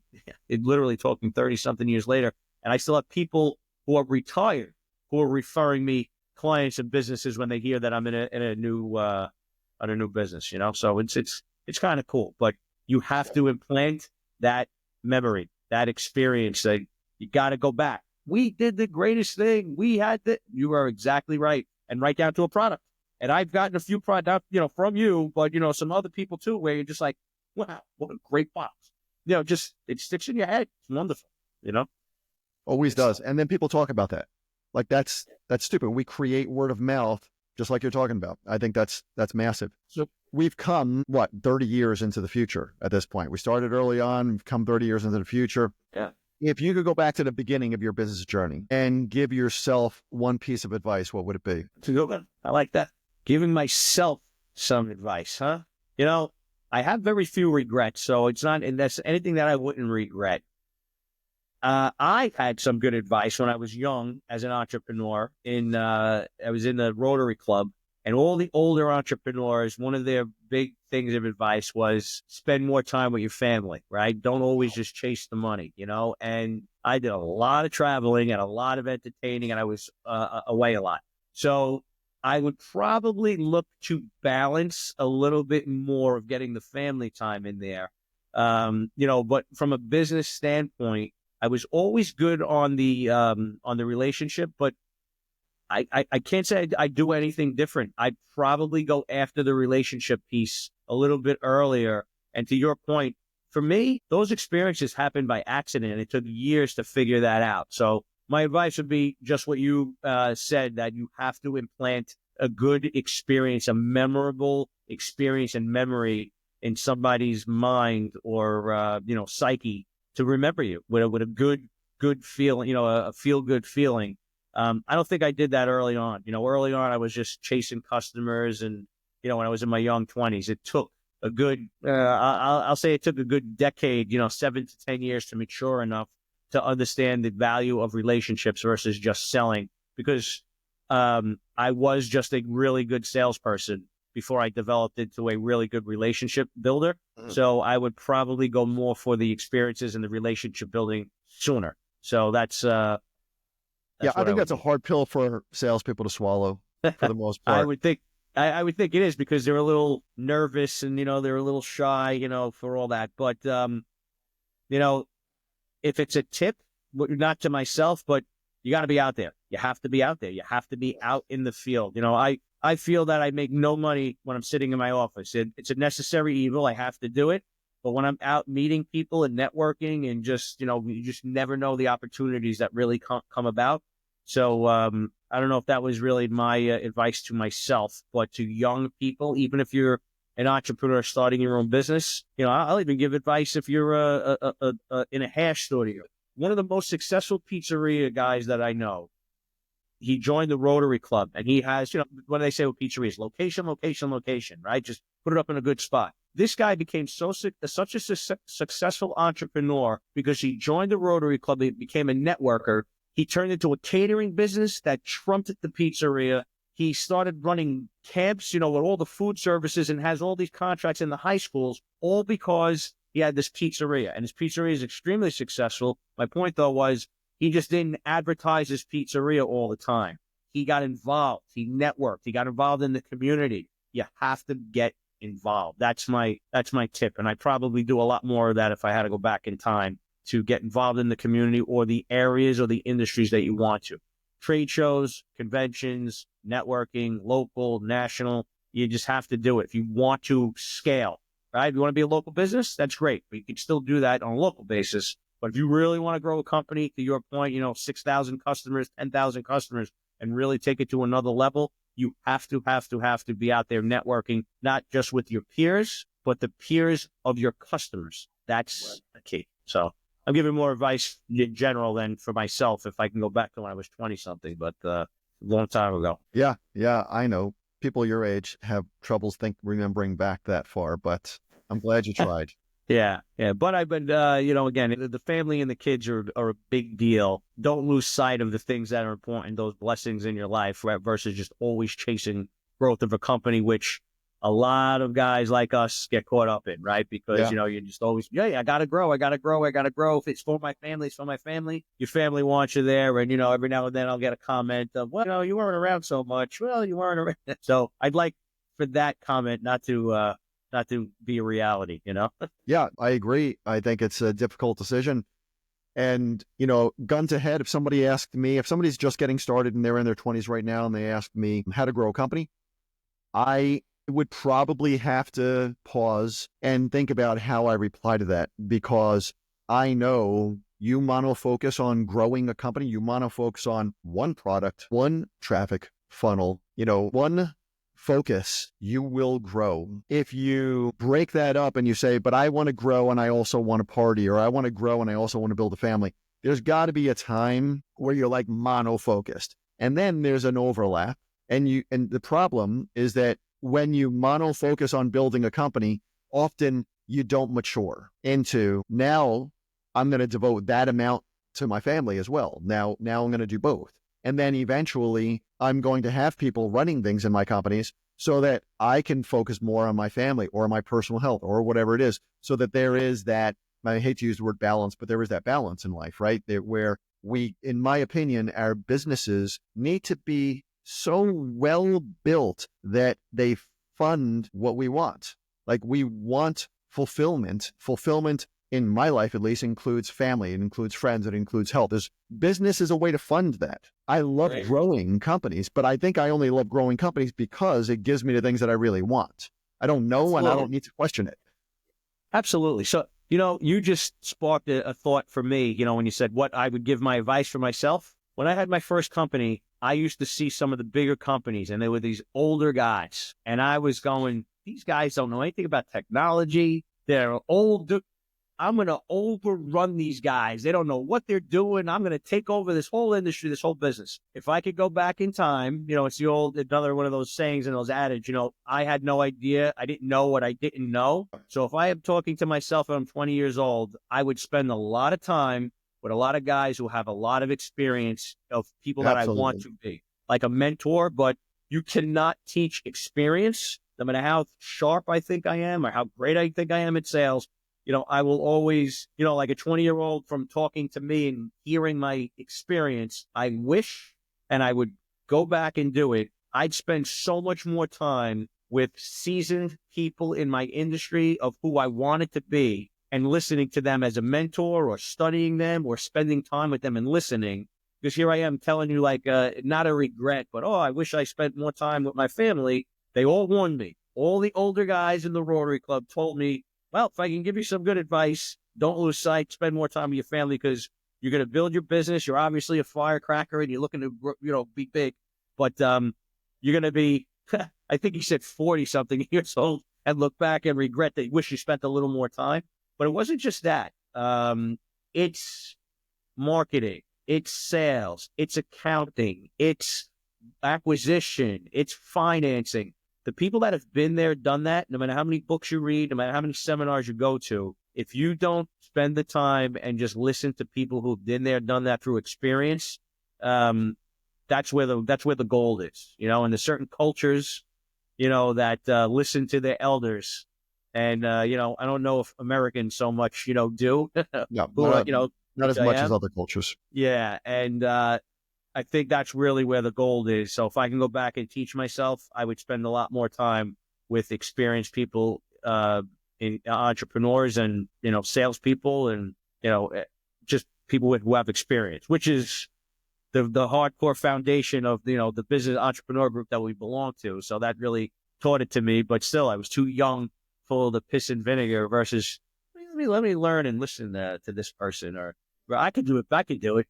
it literally talking 30 something years later, and I still have people who are retired who are referring me clients and businesses when they hear that I'm in a new business, you know. So it's kind of cool, but you have to implant that memory, that experience. That you got to go back. We did the greatest thing. We had that. You are exactly right, and right down to a product. And I've gotten a few products, you know, from you, but you know, some other people too, where you're just like, wow, what a great box. You know, just it sticks in your head. It's wonderful, you know. Always does. And then people talk about that. Like that's stupid. We create word of mouth, just like you're talking about. I think that's massive. So we've come, 30 years into the future at this point. We started early on, we've come 30 years into the future. Yeah. If you could go back to the beginning of your business journey and give yourself one piece of advice, what would it be? It's a good one. I like that. Giving myself some advice, huh? You know, I have very few regrets, so it's not, and that's anything that I wouldn't regret. I had some good advice when I was young as an entrepreneur. I was in the Rotary Club, and all the older entrepreneurs, one of their big things of advice was spend more time with your family, right? Don't always just chase the money, And I did a lot of traveling and a lot of entertaining, and I was away a lot. So I would probably look to balance a little bit more of getting the family time in there. But from a business standpoint, I was always good on the relationship, but I can't say I do anything different. I'd probably go after the relationship piece a little bit earlier. And to your point, for me, those experiences happened by accident. It took years to figure that out. So my advice would be just what you said, that you have to implant a good experience, a memorable experience and memory in somebody's mind or psyche to remember you with a good feeling, a feel-good feeling. I don't think I did that early on. Early on, I was just chasing customers, and when I was in my young 20s, it took a good, I'll say it took a good decade, 7 to 10 years to mature enough to understand the value of relationships versus just selling. Because I was just a really good salesperson before I developed into a really good relationship builder. Mm-hmm. So I would probably go more for the experiences and the relationship building sooner. So that's I think that's a hard pill for salespeople to swallow for the most part. I would think it is, because they're a little nervous and, they're a little shy, for all that. But, if it's a tip, not to myself, but you got to be out there. You have to be out there. You have to be out in the field. I feel that I make no money when I'm sitting in my office. It's a necessary evil. I have to do it. But when I'm out meeting people and networking and just, you just never know the opportunities that really come about. So I don't know if that was really my advice to myself, but to young people, even if you're an entrepreneur starting your own business, I'll even give advice if you're in a hash studio. One of the most successful pizzeria guys that I know, he joined the Rotary Club, and he has, what do they say with pizzerias? Location, location, location, right? Just put it up in a good spot. This guy became such a successful entrepreneur because he joined the Rotary Club. He became a networker. He turned into a catering business that trumped the pizzeria. He started running camps, with all the food services, and has all these contracts in the high schools, all because he had this pizzeria. And his pizzeria is extremely successful. My point, though, was he just didn't advertise his pizzeria all the time. He got involved. He networked. He got involved in the community. You have to get involved. That's my tip. And I probably do a lot more of that if I had to go back in time, to get involved in the community or the areas or the industries that you want to. Trade shows, conventions, networking, local, national. You just have to do it if you want to scale, right? If you want to be a local business, that's great. But you can still do that on a local basis. But if you really want to grow a company, to your point, 6,000 customers, 10,000 customers, and really take it to another level, you have to be out there networking, not just with your peers, but the peers of your customers. That's the key. So I'm giving more advice in general than for myself, if I can go back to when I was 20-something, but a long time ago. Yeah, I know. People your age have troubles remembering back that far, but I'm glad you tried. Yeah. But I've been, again, the family and the kids are a big deal. Don't lose sight of the things that are important, those blessings in your life, right, versus just always chasing growth of a company, which a lot of guys like us get caught up in, right? Because, you're just always, I got to grow. If it's for my family, it's for my family. Your family wants you there. And, every now and then I'll get a comment of, well, you weren't around so much. Well, you weren't around. So I'd like for that comment not to be a reality, Yeah, I agree. I think it's a difficult decision. And, guns ahead, if somebody's just getting started and they're in their 20s right now and they ask me how to grow a company, I would probably have to pause and think about how I reply to that, because I know you monofocus on growing a company, you monofocus on one product, one traffic funnel, one focus, you will grow. If you break that up and you say, but I want to grow and I also want to party, or I want to grow and I also want to build a family, there's got to be a time where you're like mono-focused. And then there's an overlap. And the problem is that when you mono-focus on building a company, often you don't mature into, now I'm going to devote that amount to my family as well. Now I'm going to do both. And then eventually I'm going to have people running things in my companies so that I can focus more on my family or my personal health or whatever it is, so that there is that, I hate to use the word balance, but there is that balance in life, right? Where we, in my opinion, our businesses need to be so well built that they fund what we want. Like, we want fulfillment. Fulfillment, in my life at least, includes family, it includes friends, it includes health. Business is a way to fund that. I love growing companies, but I think I only love growing companies because it gives me the things that I really want. I don't know, and I don't need to question it. Absolutely. So, you just sparked a thought for me, when you said what I would give my advice for myself. When I had my first company, I used to see some of the bigger companies, and they were these older guys. And I was going, these guys don't know anything about technology. They're old. I'm going to overrun these guys. They don't know what they're doing. I'm going to take over this whole industry, this whole business. If I could go back in time, it's another one of those sayings and those adage, I had no idea. I didn't know what I didn't know. So if I am talking to myself and I'm 20 years old, I would spend a lot of time with a lot of guys who have a lot of experience, of people that I want to be, like a mentor. But you cannot teach experience, no matter how sharp I think I am or how great I think I am at sales. I will always, like a 20-year-old from talking to me and hearing my experience, I wish, and I would go back and do it, I'd spend so much more time with seasoned people in my industry of who I wanted to be, and listening to them as a mentor, or studying them, or spending time with them and listening. Because here I am telling you, like, not a regret, but, I wish I spent more time with my family. They all warned me. All the older guys in the Rotary Club told me, well, if I can give you some good advice, don't lose sight, spend more time with your family, because you're going to build your business. You're obviously a firecracker and you're looking to, be big, but you're going to be, I think he said 40 something years old, and look back and regret that you wish you spent a little more time. But it wasn't just that. It's marketing, it's sales, it's accounting, it's acquisition, it's financing. The people that have been there, done that, no matter how many books you read, no matter how many seminars you go to, if you don't spend the time and just listen to people who've been there, done that through experience, that's where the gold is, and there's certain cultures, that listen to their elders. And, I don't know if Americans so much, do. Yeah, who, not as much as other cultures. Yeah. And, I think that's really where the gold is. So if I can go back and teach myself, I would spend a lot more time with experienced people, in entrepreneurs and, salespeople, and, just people who have experience, which is the hardcore foundation of, the business entrepreneur group that we belong to. So that really taught it to me, but still I was too young, full of the piss and vinegar, versus let me learn and listen to this person, or I could do it. I could do it,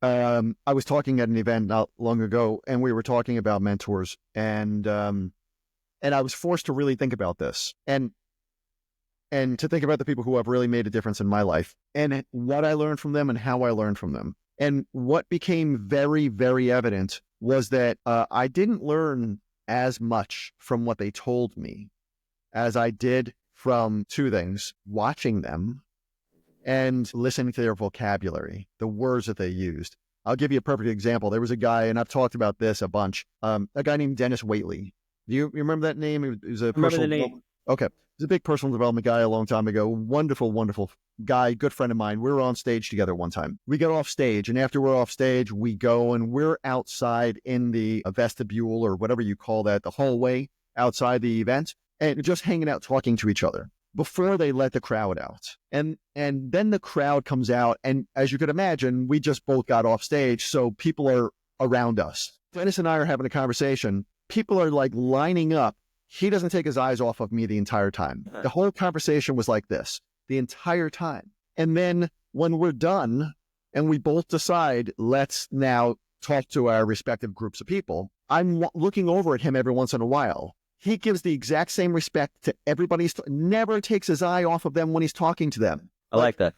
I was talking at an event not long ago, and we were talking about mentors, and I was forced to really think about this, and to think about the people who have really made a difference in my life, and what I learned from them and how I learned from them. And what became very, very evident was that I didn't learn as much from what they told me as I did from two things: watching them and listening to their vocabulary, the words that they used. I'll give you a perfect example. There was a guy, and I've talked about this a bunch, a guy named Dennis Waitley. Do you remember that name? He was a personal development. Okay. He's a big personal development guy a long time ago. Wonderful, wonderful guy, good friend of mine. We were on stage together one time. We get off stage, and after we're off stage, we go and we're outside in the vestibule, or whatever you call that, the hallway outside the event, and just hanging out, talking to each other before they let the crowd out. And then the crowd comes out, and as you could imagine, we just both got off stage, so people are around us. Dennis and I are having a conversation. People are like lining up. He doesn't take his eyes off of me the entire time. The whole conversation was like this the entire time. And then when we're done and we both decide, let's now talk to our respective groups of people, I'm looking over at him every once in a while. He gives the exact same respect to everybody. Never takes his eye off of them when he's talking to them. I like that.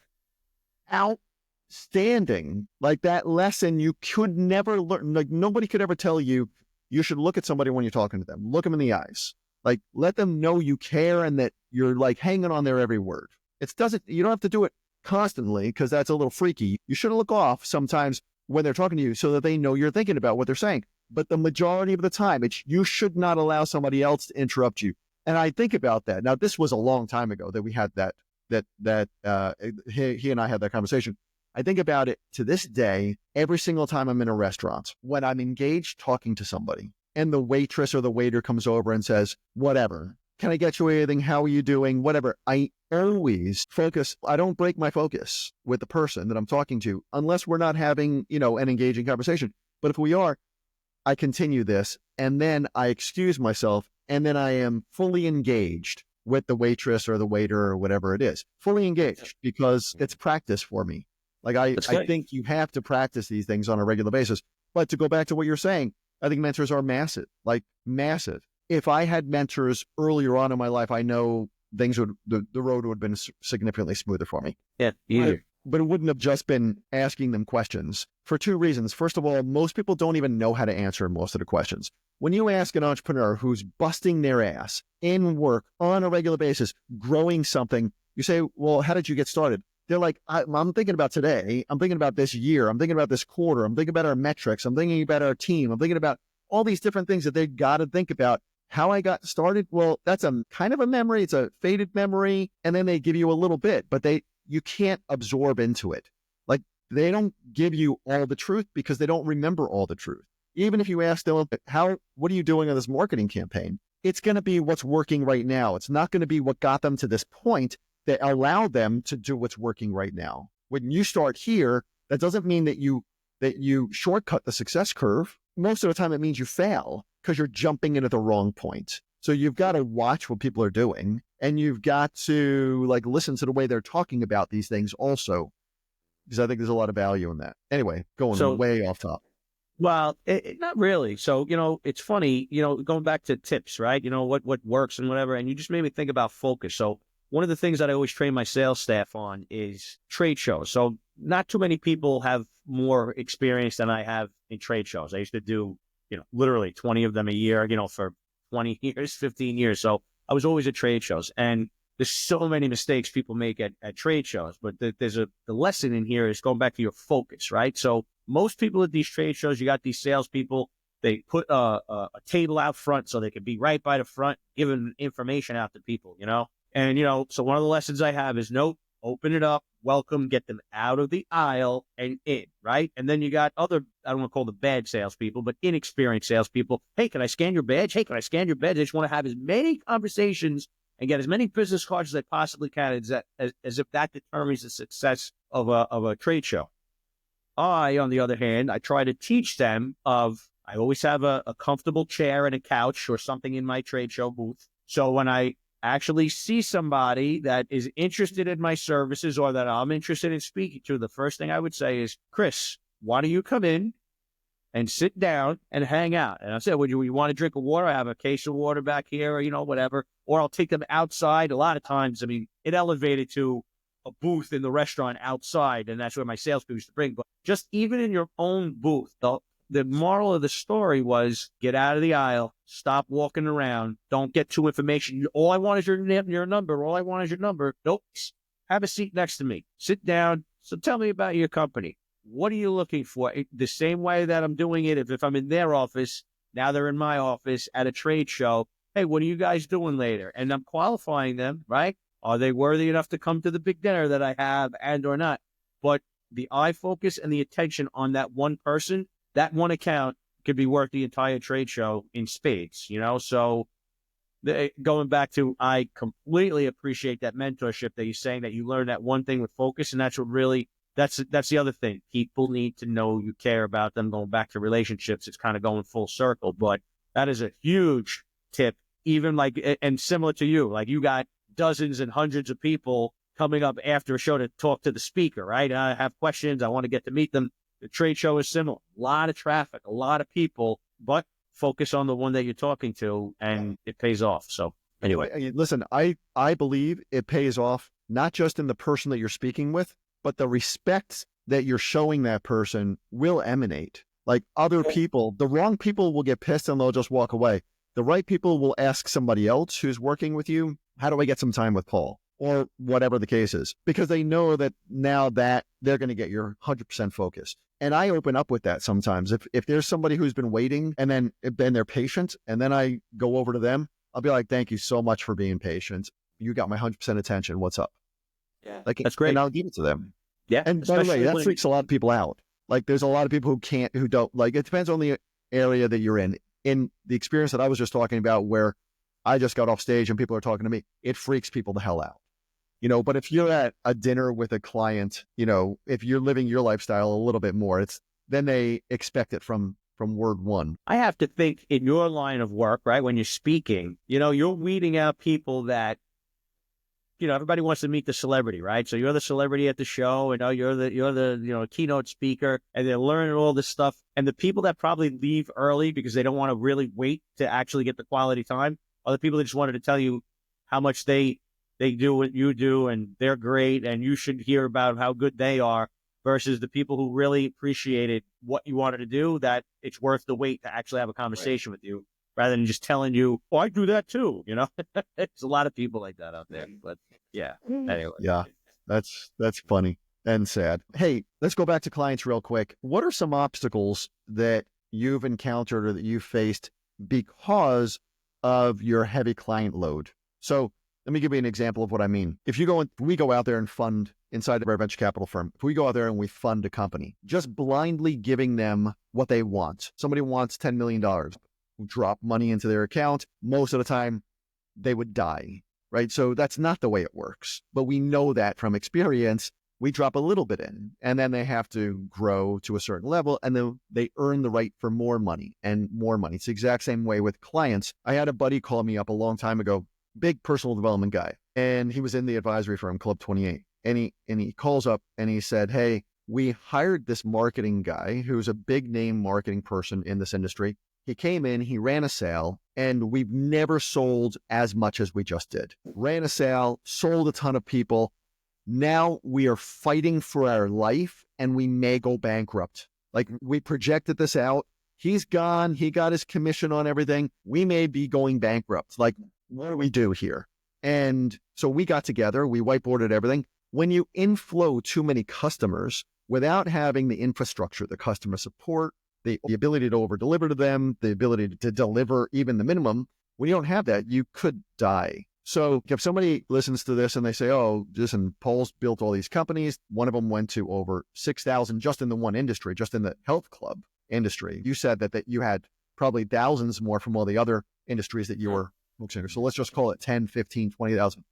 Outstanding. Like, that lesson you could never learn. Like, nobody could ever tell you, you should look at somebody when you're talking to them. Look them in the eyes. Like, let them know you care and that you're like hanging on their every word. You don't have to do it constantly, because that's a little freaky. You should look off sometimes when they're talking to you so that they know you're thinking about what they're saying. But the majority of the time, you should not allow somebody else to interrupt you. And I think about that. Now, this was a long time ago that we had he and I had that conversation. I think about it to this day, every single time I'm in a restaurant, when I'm engaged talking to somebody and the waitress or the waiter comes over and says, whatever, can I get you anything? How are you doing? Whatever. I always focus. I don't break my focus with the person that I'm talking to unless we're not having, an engaging conversation. But if we are, I continue this and then I excuse myself and then I am fully engaged with the waitress or the waiter or whatever it is, fully engaged because it's practice for me. Like I think you have to practice these things on a regular basis. But to go back to what you're saying, I think mentors are massive, like massive. If I had mentors earlier on in my life, I know the road would have been significantly smoother for me. Yeah, easier. But it wouldn't have just been asking them questions for two reasons. First of all, most people don't even know how to answer most of the questions. When you ask an entrepreneur who's busting their ass in work on a regular basis, growing something, you say, well, how did you get started? They're like, I'm thinking about today. I'm thinking about this year. I'm thinking about this quarter. I'm thinking about our metrics. I'm thinking about our team. I'm thinking about all these different things that they've got to think about. How I got started? Well, that's a kind of a memory. It's a faded memory. And then they give you a little bit, but you can't absorb into it. Like they don't give you all the truth because they don't remember all the truth. Even if you ask them, what are you doing on this marketing campaign? It's going to be what's working right now. It's not going to be what got them to this point that allowed them to do what's working right now. When you start here, that doesn't mean that you shortcut the success curve. Most of the time it means you fail because you're jumping into the wrong point. So you've got to watch what people are doing and you've got to listen to the way they're talking about these things also, because I think there's a lot of value in that. Anyway, going way off top. Well, not really. So, it's funny, going back to tips, right? What works and whatever. And you just made me think about focus. So one of the things that I always train my sales staff on is trade shows. So not too many people have more experience than I have in trade shows. I used to do, literally 20 of them a year, for 20 years, 15 years. So I was always at trade shows, and there's so many mistakes people make at trade shows, but the lesson in here is going back to your focus, right? So most people at these trade shows, you got these salespeople, they put a table out front so they can be right by the front, giving information out to people, And, so one of the lessons I have is open it up, welcome, get them out of the aisle and in, right? And then you got other, I don't want to call them bad salespeople, but inexperienced salespeople. Hey, can I scan your badge? Hey, can I scan your badge? They just want to have as many conversations and get as many business cards as they possibly can as if that determines the success of a trade show. I, on the other hand, I try to teach them I always have a comfortable chair and a couch or something in my trade show booth. So when I actually see somebody that is interested in my services or that I'm interested in speaking to, the first thing I would say is, Chris, why don't you come in and sit down and hang out? And I said, would you want to drink a water? I have a case of water back here, or, whatever. Or I'll take them outside. A lot of times, it elevated to a booth in the restaurant outside, and that's where my salespeople used to bring. But just even in your own booth, the moral of the story was get out of the aisle, stop walking around, don't get too information. All I want is your number. All I want is your number. Nope. Have a seat next to me. Sit down. So tell me about your company. What are you looking for? The same way that I'm doing it, if I'm in their office, now they're in my office at a trade show. Hey, what are you guys doing later? And I'm qualifying them, right? Are they worthy enough to come to the big dinner that I have and or not? But the eye focus and the attention on that one person, that one account could be worth the entire trade show in spades, So going back to, I completely appreciate that mentorship that you're saying, that you learn that one thing with focus. And that's what really, that's the other thing. People need to know you care about them. Going back to relationships, it's kind of going full circle, but that is a huge tip, even and similar to you, you got dozens and hundreds of people coming up after a show to talk to the speaker, right? I have questions. I want to get to meet them. The trade show is similar. A lot of traffic, a lot of people, but focus on the one that you're talking to, and it pays off. So anyway. Listen, I believe it pays off, not just in the person that you're speaking with, but the respect that you're showing that person will emanate. Other people, the wrong people will get pissed and they'll just walk away. The right people will ask somebody else who's working with you, how do I get some time with Paul? or whatever the case is, because they know that now that they're going to get your 100% focus. And I open up with that sometimes. If there's somebody who's been waiting and then they're patient, and then I go over to them, I'll be like, thank you so much for being patient. You got my 100% attention. What's up? Yeah, Like, that's great. And I'll give it to them. Yeah. And by the way, that freaks a lot of people out. Like, there's a lot of people who don't, like, it depends on the area that you're in. In the experience that I was just talking about, where I just got off stage and people are talking to me, it freaks people the hell out. But if you're at a dinner with a client, if you're living your lifestyle a little bit more, then they expect it from word one. I have to think in your line of work, right? When you're speaking, you're weeding out people that, everybody wants to meet the celebrity, right? So you're the celebrity at the show, and you're the keynote speaker, and they're learning all this stuff. And the people that probably leave early because they don't want to really wait to actually get the quality time are the people that just wanted to tell you how much they do what you do, and they're great, and you should hear about how good they are, versus the people who really appreciated what you wanted to do, that it's worth the wait to actually have a conversation with you, rather than just telling you, oh, I do that too, There's a lot of people like that out there, but yeah. Anyway. Yeah, that's funny and sad. Hey, let's go back to clients real quick. What are some obstacles that you've encountered or that you've faced because of your heavy client load? So let me give you an example of what I mean. If we go out there and fund inside of our venture capital firm, if we go out there and we fund a company, just blindly giving them what they want. Somebody wants $10 million, drop money into their account. Most of the time they would die, right? So that's not the way it works. But we know that from experience. We drop a little bit in, and then they have to grow to a certain level, and then they earn the right for more money and more money. It's the exact same way with clients. I had a buddy call me up a long time ago, big personal development guy, and he was in the advisory firm, Club 28. And he calls up and he said, hey, we hired this marketing guy who's a big name marketing person in this industry. He came in, he ran a sale, and we've never sold as much as we just did. Ran a sale, sold a ton of people. Now we are fighting for our life, and we may go bankrupt. Like, we projected this out. He's gone. He got his commission on everything. We may be going bankrupt. Like, what do we do here? And so we got together. We whiteboarded everything. When you inflow too many customers without having the infrastructure, the customer support, the ability to over deliver to them, the ability to deliver even the minimum, when you don't have that, you could die. So if somebody listens to this and they say, oh, listen, Paul's built all these companies. One of them went to over 6,000 just in the one industry, just in the health club industry. You said that you had probably thousands more from all the other industries that you were focusing on. So let's just call it 10, 15, 20,000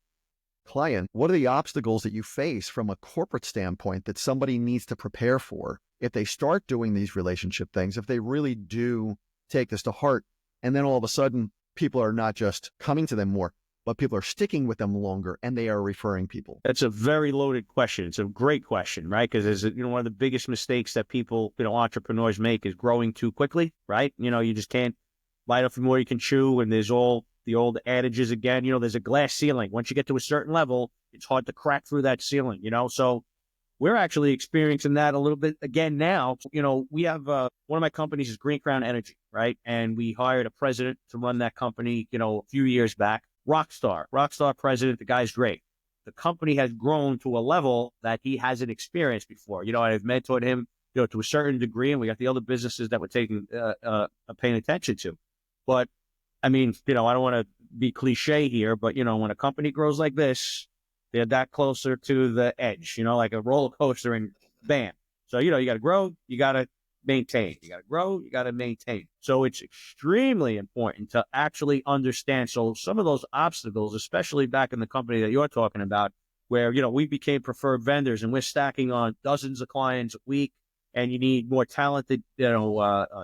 client. What are the obstacles that you face from a corporate standpoint that somebody needs to prepare for if they start doing these relationship things, if they really do take this to heart, and then all of a sudden people are not just coming to them more, but people are sticking with them longer, and they are referring people? That's a very loaded question. It's a great question, right? Because one of the biggest mistakes that people, entrepreneurs make is growing too quickly, right? You just can't bite off the more you can chew, and there's all the old adages again. There's a glass ceiling. Once you get to a certain level, it's hard to crack through that ceiling, So we're actually experiencing that a little bit again now. We have one of my companies is Greencrown Energy, right? And we hired a president to run that company, a few years back. Rockstar president. The guy's great. The company has grown to a level that he hasn't experienced before. I've mentored him, to a certain degree, and we got the other businesses that we're paying attention to. But I mean, I don't want to be cliche here, but when a company grows like this, they're that closer to the edge, like a roller coaster, and bam. So, you got to grow, you got to maintain. You got to grow, you got to maintain. So it's extremely important to actually understand. So some of those obstacles, especially back in the company that you're talking about, where, we became preferred vendors and we're stacking on dozens of clients a week, and you need more talented,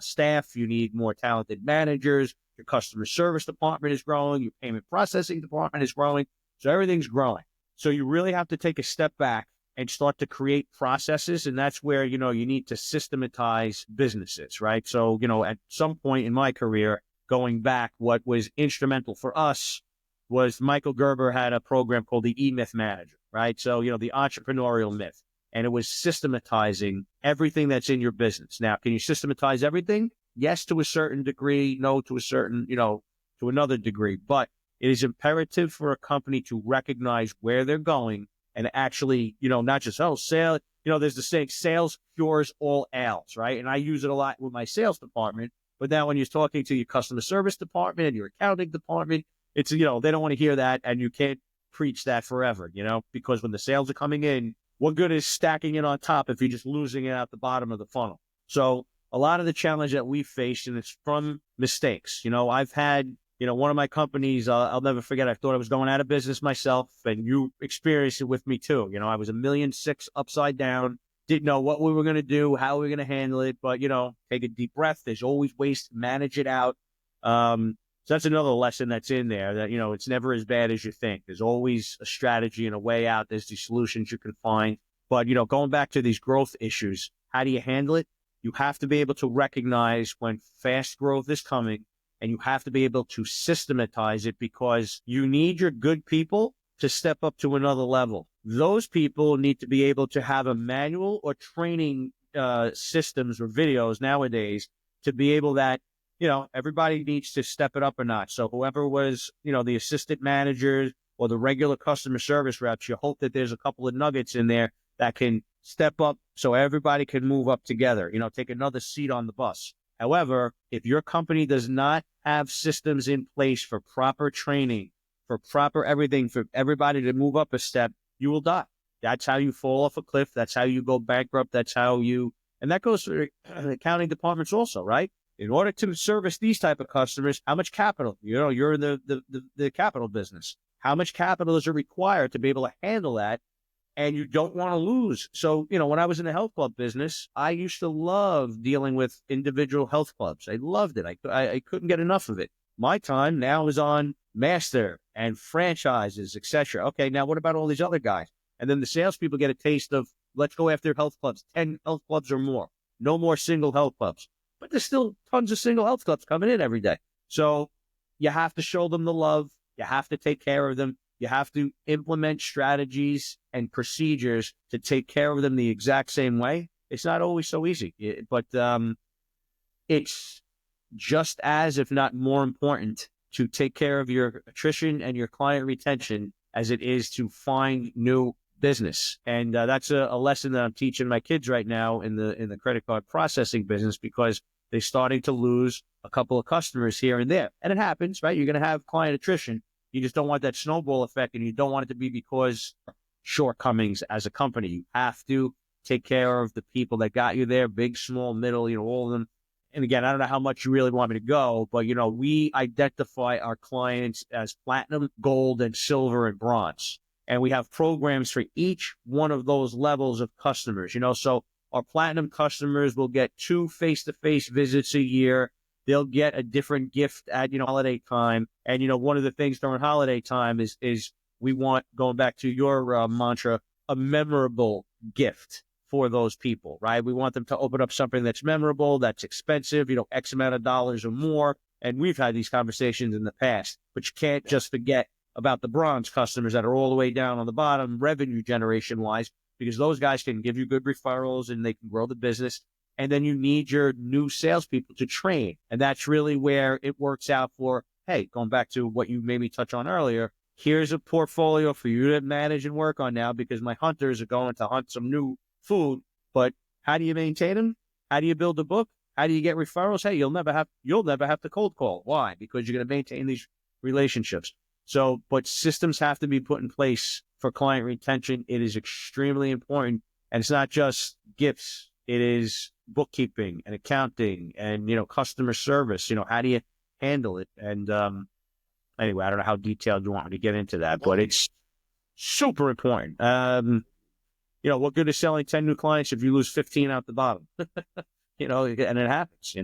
staff, you need more talented managers, your customer service department is growing, your payment processing department is growing. So everything's growing. So you really have to take a step back and start to create processes. And that's where, you need to systematize businesses, right? So, at some point in my career, going back, what was instrumental for us was Michael Gerber had a program called the E-Myth Manager, right? So, the entrepreneurial myth. And it was systematizing everything that's in your business. Now, can you systematize everything? Yes, to a certain degree. No, to a certain, to another degree. But It is imperative for a company to recognize where they're going and actually, not just, sale, there's the saying, sales cures all ails, right? And I use it a lot with my sales department. But now when you're talking to your customer service department and your accounting department, it's, they don't want to hear that. And you can't preach that forever, because when the sales are coming in, what good is stacking it on top if you're just losing it at the bottom of the funnel? So a lot of the challenge that we faced, and it's from mistakes. I've had, one of my companies, I'll never forget, I thought I was going out of business myself, and you experienced it with me too. I was $1.6 million upside down, didn't know what we were going to do, how we were going to handle it, but, take a deep breath. There's always ways to manage it out. So that's another lesson that's in there, that, it's never as bad as you think. There's always a strategy and a way out. There's these solutions you can find. But, going back to these growth issues, how do you handle it? You have to be able to recognize when fast growth is coming, and you have to be able to systematize it, because you need your good people to step up to another level. Those people need to be able to have a manual or training systems or videos nowadays to be able that, everybody needs to step it up a notch. So whoever was, the assistant managers or the regular customer service reps, you hope that there's a couple of nuggets in there that can step up so everybody can move up together, take another seat on the bus. However, if your company does not have systems in place for proper training, for proper everything, for everybody to move up a step, you will die. That's how you fall off a cliff. That's how you go bankrupt. That's how and that goes for accounting departments also, right? In order to service these type of customers, how much capital, you're in the capital business. How much capital is it required to be able to handle that? And you don't want to lose. So, when I was in the health club business, I used to love dealing with individual health clubs. I loved it. I couldn't get enough of it. My time now is on master and franchises, etc. Okay, now what about all these other guys? And then the salespeople get a taste of, let's go after health clubs, 10 health clubs or more. No more single health clubs. But there's still tons of single health clubs coming in every day. So you have to show them the love. You have to take care of them. You have to implement strategies and procedures to take care of them the exact same way. It's not always so easy, but it's just as, if not more important, to take care of your attrition and your client retention as it is to find new business. And that's a lesson that I'm teaching my kids right now in the credit card processing business, because they're starting to lose a couple of customers here and there. And it happens, right? You're going to have client attrition. You just don't want that snowball effect, and you don't want it to be because shortcomings as a company. You have to take care of the people that got you there, big, small, middle, all of them. And again, I don't know how much you really want me to go, but, we identify our clients as platinum, gold, and silver, and bronze. And we have programs for each one of those levels of customers, so our platinum customers will get 2 face-to-face visits a year. They'll get a different gift at, holiday time. And, one of the things during holiday time is we want, going back to your mantra, a memorable gift for those people, right? We want them to open up something that's memorable, that's expensive, X amount of dollars or more. And we've had these conversations in the past, but you can't just forget about the bronze customers that are all the way down on the bottom, revenue generation wise, because those guys can give you good referrals and they can grow the business. And then you need your new salespeople to train. And that's really where it works out for, hey, going back to what you made me touch on earlier, here's a portfolio for you to manage and work on now, because my hunters are going to hunt some new food. But how do you maintain them? How do you build a book? How do you get referrals? Hey, you'll never have to cold call. Why? Because you're going to maintain these relationships. So, but systems have to be put in place for client retention. It is extremely important. And it's not just gifts. It is bookkeeping and accounting and, customer service. How do you handle it? And anyway, I don't know how detailed you want me to get into that, but it's super important. What good is selling 10 new clients if you lose 15 out the bottom? And it happens,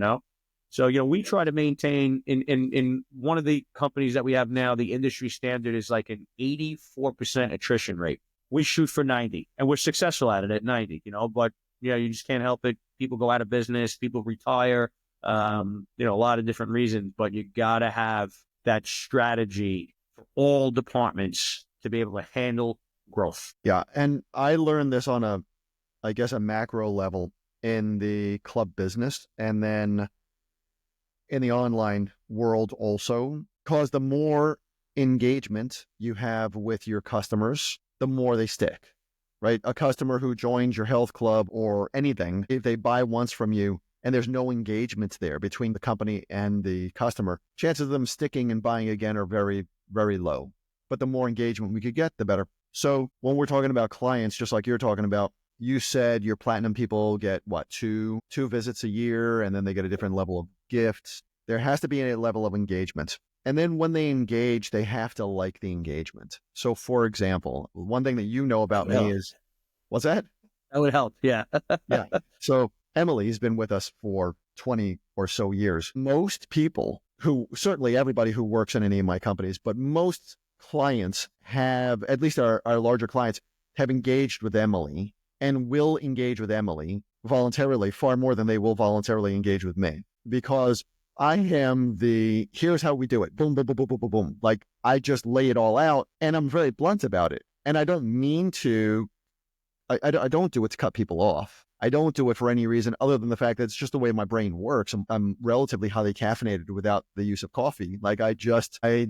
So, we try to maintain in one of the companies that we have now, the industry standard is like an 84% attrition rate. We shoot for 90, and we're successful at it at 90, but you just can't help it. People go out of business, people retire, a lot of different reasons, but you got to have that strategy for all departments to be able to handle growth. Yeah. And I learned this on a macro level in the club business, and then in the online world also, because the more engagement you have with your customers, the more they stick, right? A customer who joins your health club or anything, if they buy once from you and there's no engagement there between the company and the customer, chances of them sticking and buying again are very, very low. But the more engagement we could get, the better. So when we're talking about clients, just like you're talking about, you said your platinum people get what, two visits a year, and then they get a different level of gifts. There has to be a level of engagement. And then when they engage, they have to like the engagement. So for example, one thing that you know about me is, what's that? That would help. Yeah. Yeah. So Emily's been with us for 20 or so years. Most people who, certainly everybody who works in any of my companies, but most clients have, at least our larger clients, have engaged with Emily and will engage with Emily voluntarily far more than they will voluntarily engage with me, because I am here's how we do it. Boom, boom, boom, boom, boom, boom, boom. Like, I just lay it all out, and I'm very blunt about it. And I don't mean to, I don't do it to cut people off. I don't do it for any reason other than the fact that it's just the way my brain works. I'm relatively highly caffeinated without the use of coffee. Like, I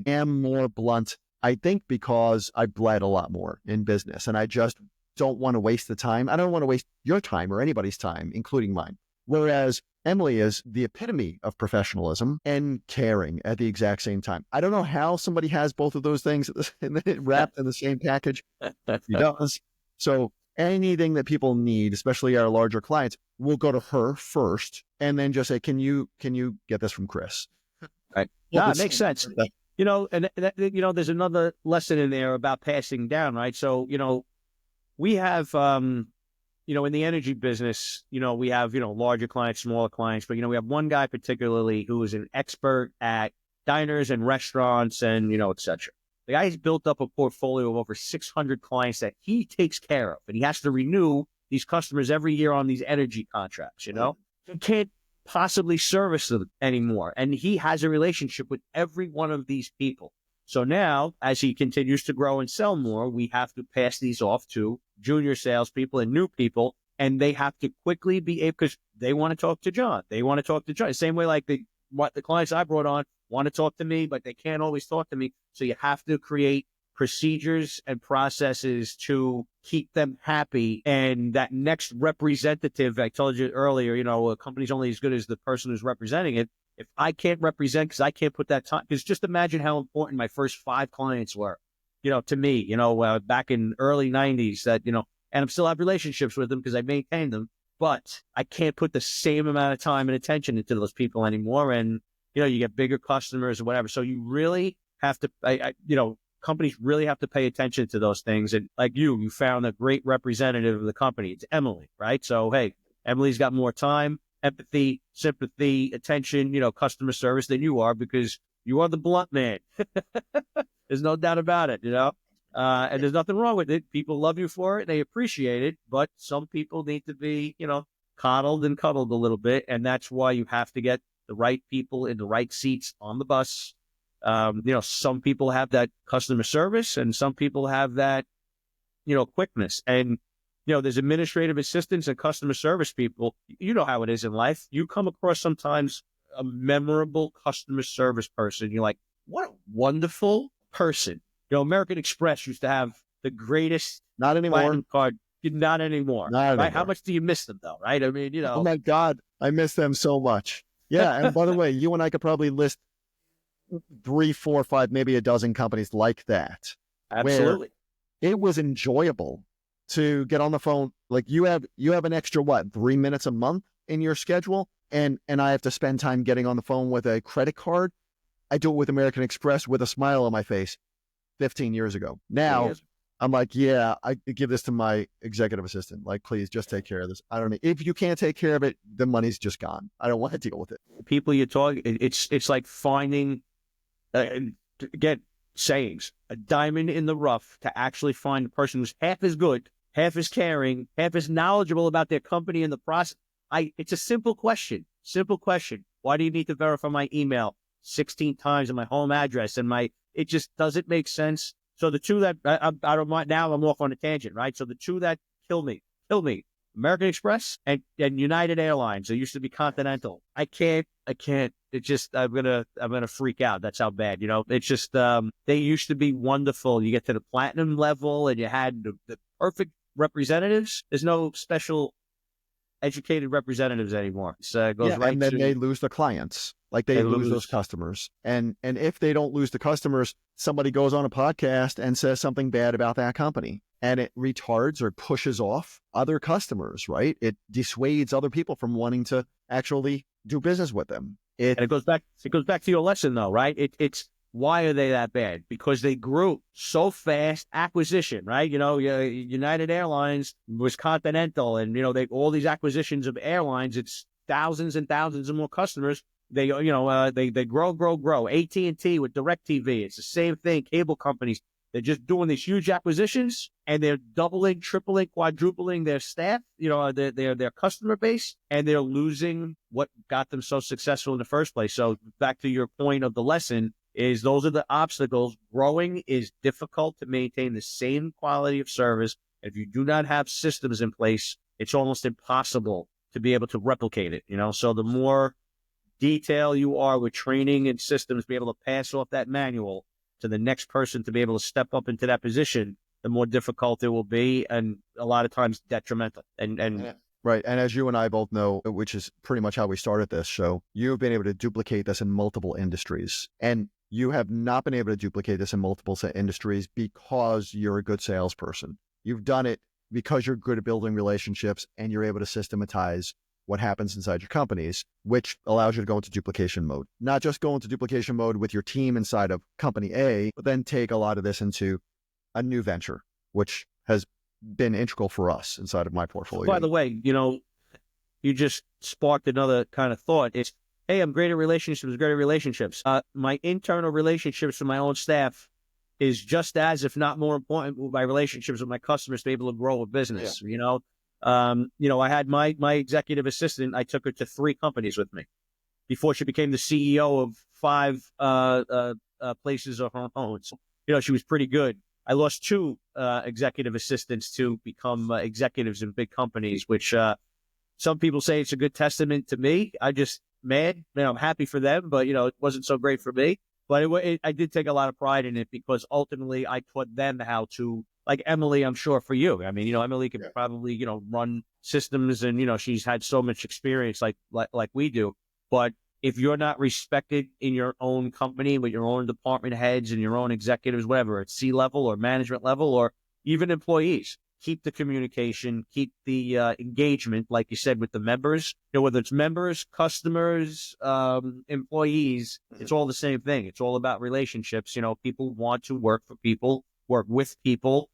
am more blunt, I think, because I bled a lot more in business, and I just don't want to waste the time. I don't want to waste your time or anybody's time, including mine. Whereas Emily is the epitome of professionalism and caring at the exact same time. I don't know how somebody has both of those things wrapped in the same package. He does. So anything that people need, especially our larger clients, will go to her first and then just say, can you get this from Chris? Right. Yeah, it makes sense. You know, and there's another lesson in there about passing down, right? So, we have, in the energy business, we have, larger clients, smaller clients, but, we have one guy particularly who is an expert at diners and restaurants and, et cetera. The guy has built up a portfolio of over 600 clients that he takes care of, and he has to renew these customers every year on these energy contracts, He can't possibly service them anymore. And he has a relationship with every one of these people. So now, as he continues to grow and sell more, we have to pass these off to junior salespeople and new people, and they have to quickly be able, because they want to talk to John. They want to talk to John. Same way like the clients I brought on want to talk to me, but they can't always talk to me. So you have to create procedures and processes to keep them happy. And that next representative, I told you earlier, a company's only as good as the person who's representing it. If I can't represent, because I can't put that time, because just imagine how important my first 5 clients were, to me, back in early 90s that, and I still have relationships with them because I maintain them, but I can't put the same amount of time and attention into those people anymore. And, you get bigger customers or whatever. So you really have to, companies really have to pay attention to those things. And like you found a great representative of the company. It's Emily, right? So, hey, Emily's got more time, empathy, sympathy, attention, customer service than you are, because you are the blunt man. There's no doubt about it, and there's nothing wrong with it. People love you for it. They appreciate it. But some people need to be, coddled and cuddled a little bit. And that's why you have to get the right people in the right seats on the bus. Some people have that customer service and some people have that, quickness. And, there's administrative assistants and customer service people. You know how it is in life. You come across sometimes a memorable customer service person. You're like, what a wonderful person. American Express used to have the greatest Not anymore. card. Not anymore. Not anymore. Right? How much do you miss them though? Right? I mean, Oh my God, I miss them so much. Yeah. And by the way, you and I could probably list 3, 4, 5, maybe a dozen companies like that. Absolutely. It was enjoyable to get on the phone. Like you have an extra, 3 minutes a month in your schedule. And I have to spend time getting on the phone with a credit card. I do it with American Express with a smile on my face 15 years ago. Now I'm like, yeah, I give this to my executive assistant. Like, please just take care of this. I don't know. If you can't take care of it, the money's just gone. I don't want to deal with it. People you talk, it's like finding, get sayings, a diamond in the rough to actually find a person who's half as good, half as caring, half as knowledgeable about their company and the process. It's a simple question. Why do you need to verify my email 16 times and my home address and it just doesn't make sense. So the two that I don't mind now, I'm off on a tangent, right? So the two that kill me, American Express and United Airlines. It used to be Continental. I can't. It's just, I'm gonna freak out. That's how bad, it's just, they used to be wonderful. You get to the platinum level and you had the perfect representatives. There's no special educated representatives anymore. So it goes right and then to, they lose the clients. Like they lose those customers. And if they don't lose the customers, somebody goes on a podcast and says something bad about that company, and it retards or pushes off other customers, right? It dissuades other people from wanting to actually do business with them. And it goes back to your lesson though, right? It's why are they that bad? Because they grew so fast. Acquisition, right? United Airlines was Continental, and they all these acquisitions of airlines. It's thousands and thousands of more customers. They grow. AT&T with DirecTV, it's the same thing. Cable companies, they're just doing these huge acquisitions, and they're doubling, tripling, quadrupling their staff, their customer base, and they're losing what got them so successful in the first place. So back to your point of the lesson, is those are the obstacles. Growing is difficult to maintain the same quality of service. If you do not have systems in place, it's almost impossible to be able to replicate it. So the more detail you are with training and systems, be able to pass off that manual to the next person to be able to step up into that position, the more difficult it will be, and a lot of times detrimental. Right. And as you and I both know, which is pretty much how we started this show, you've been able to duplicate this in multiple industries. And you have not been able to duplicate this in multiple industries because you're a good salesperson. You've done it because you're good at building relationships and you're able to systematize what happens inside your companies, which allows you to go into duplication mode. Not just go into duplication mode with your team inside of company A, but then take a lot of this into a new venture, which has been integral for us inside of my portfolio. By the way, you just sparked another kind of thought. It's, hey, I'm great at relationships. My internal relationships with my own staff is just as, if not more important, with my relationships with my customers to be able to grow a business. Yeah. I had my executive assistant. I took her to 3 companies with me before she became the CEO of 5 places of her own. So, she was pretty good. I lost 2 executive assistants to become executives in big companies, which some people say it's a good testament to me. I just mad. I'm happy for them, but it wasn't so great for me. But I did take a lot of pride in it because ultimately I taught them how to, like Emily, I'm sure for you. I mean, Emily can probably, run systems, and, she's had so much experience like we do. But if you're not respected in your own company with your own department heads and your own executives, whatever, at C-level or management level or even employees, keep the communication, keep the engagement, like you said, with the members, whether it's members, customers, employees, it's all the same thing. It's all about relationships. People want to work for people, work with people,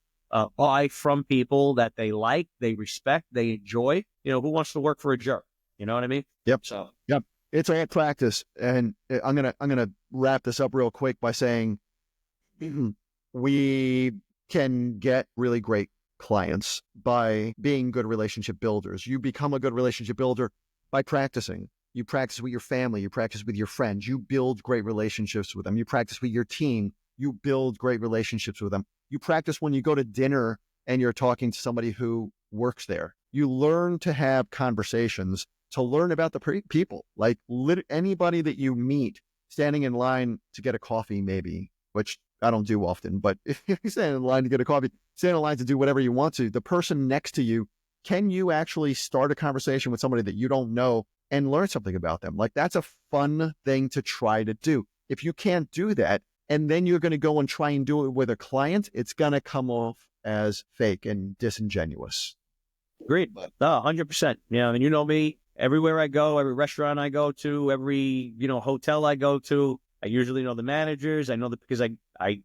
buy from people that they like, they respect, they enjoy. Who wants to work for a jerk? You know what I mean? Yep. So, yep. It's a practice. And I'm going to wrap this up real quick by saying we can get really great clients by being good relationship builders. You become a good relationship builder by practicing. You practice with your family, you practice with your friends, you build great relationships with them. You practice with your team, you build great relationships with them. You practice when you go to dinner and you're talking to somebody who works there. You learn to have conversations to learn about the people, like anybody that you meet standing in line to get a coffee, maybe, which I don't do often, but if you stand in line to get a coffee, stand in line to do whatever you want to, the person next to you, can you actually start a conversation with somebody that you don't know and learn something about them? Like, that's a fun thing to try to do. If you can't do that, and then you're going to go and try and do it with a client, it's going to come off as fake and disingenuous. Agreed. 100%. Yeah. And me, everywhere I go, every restaurant I go to, every, hotel I go to, I usually know the managers. I know that because I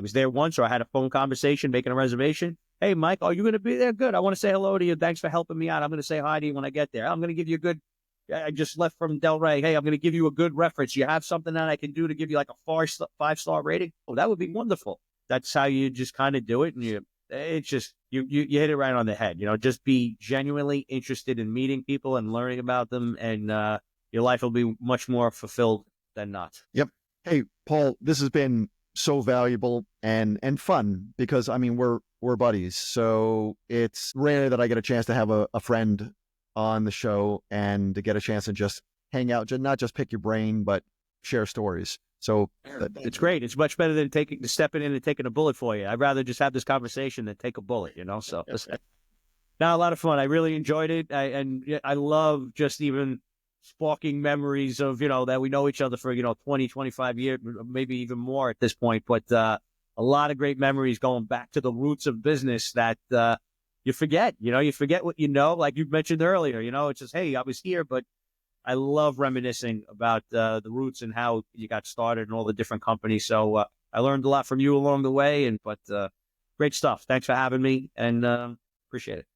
was there once, or I had a phone conversation making a reservation. Hey, Mike, are you going to be there? Good. I want to say hello to you. Thanks for helping me out. I'm going to say hi to you when I get there. I'm going to give you a good, I just left from Del Rey. Hey, I'm going to give you a good reference. You have something that I can do to give you like a 5-star rating? Oh, that would be wonderful. That's how you just kind of do it. And it's just, you hit it right on the head. Just be genuinely interested in meeting people and learning about them, and your life will be much more fulfilled than not. Yep. Hey, Paul, this has been so valuable and fun because, I mean, we're we're buddies. So it's rare that I get a chance to have a friend on the show and to get a chance to just hang out, not just pick your brain, but share stories. So it's great. It's much better than stepping in and taking a bullet for you. I'd rather just have this conversation than take a bullet, So now a lot of fun. I really enjoyed it. I love just even sparking memories of, that we know each other for, 20, 25 years, maybe even more at this point. But a lot of great memories going back to the roots of business that you forget, you forget what like you mentioned earlier, it's just, hey, I was here, but I love reminiscing about the roots and how you got started and all the different companies. So I learned a lot from you along the way, but great stuff. Thanks for having me, and appreciate it.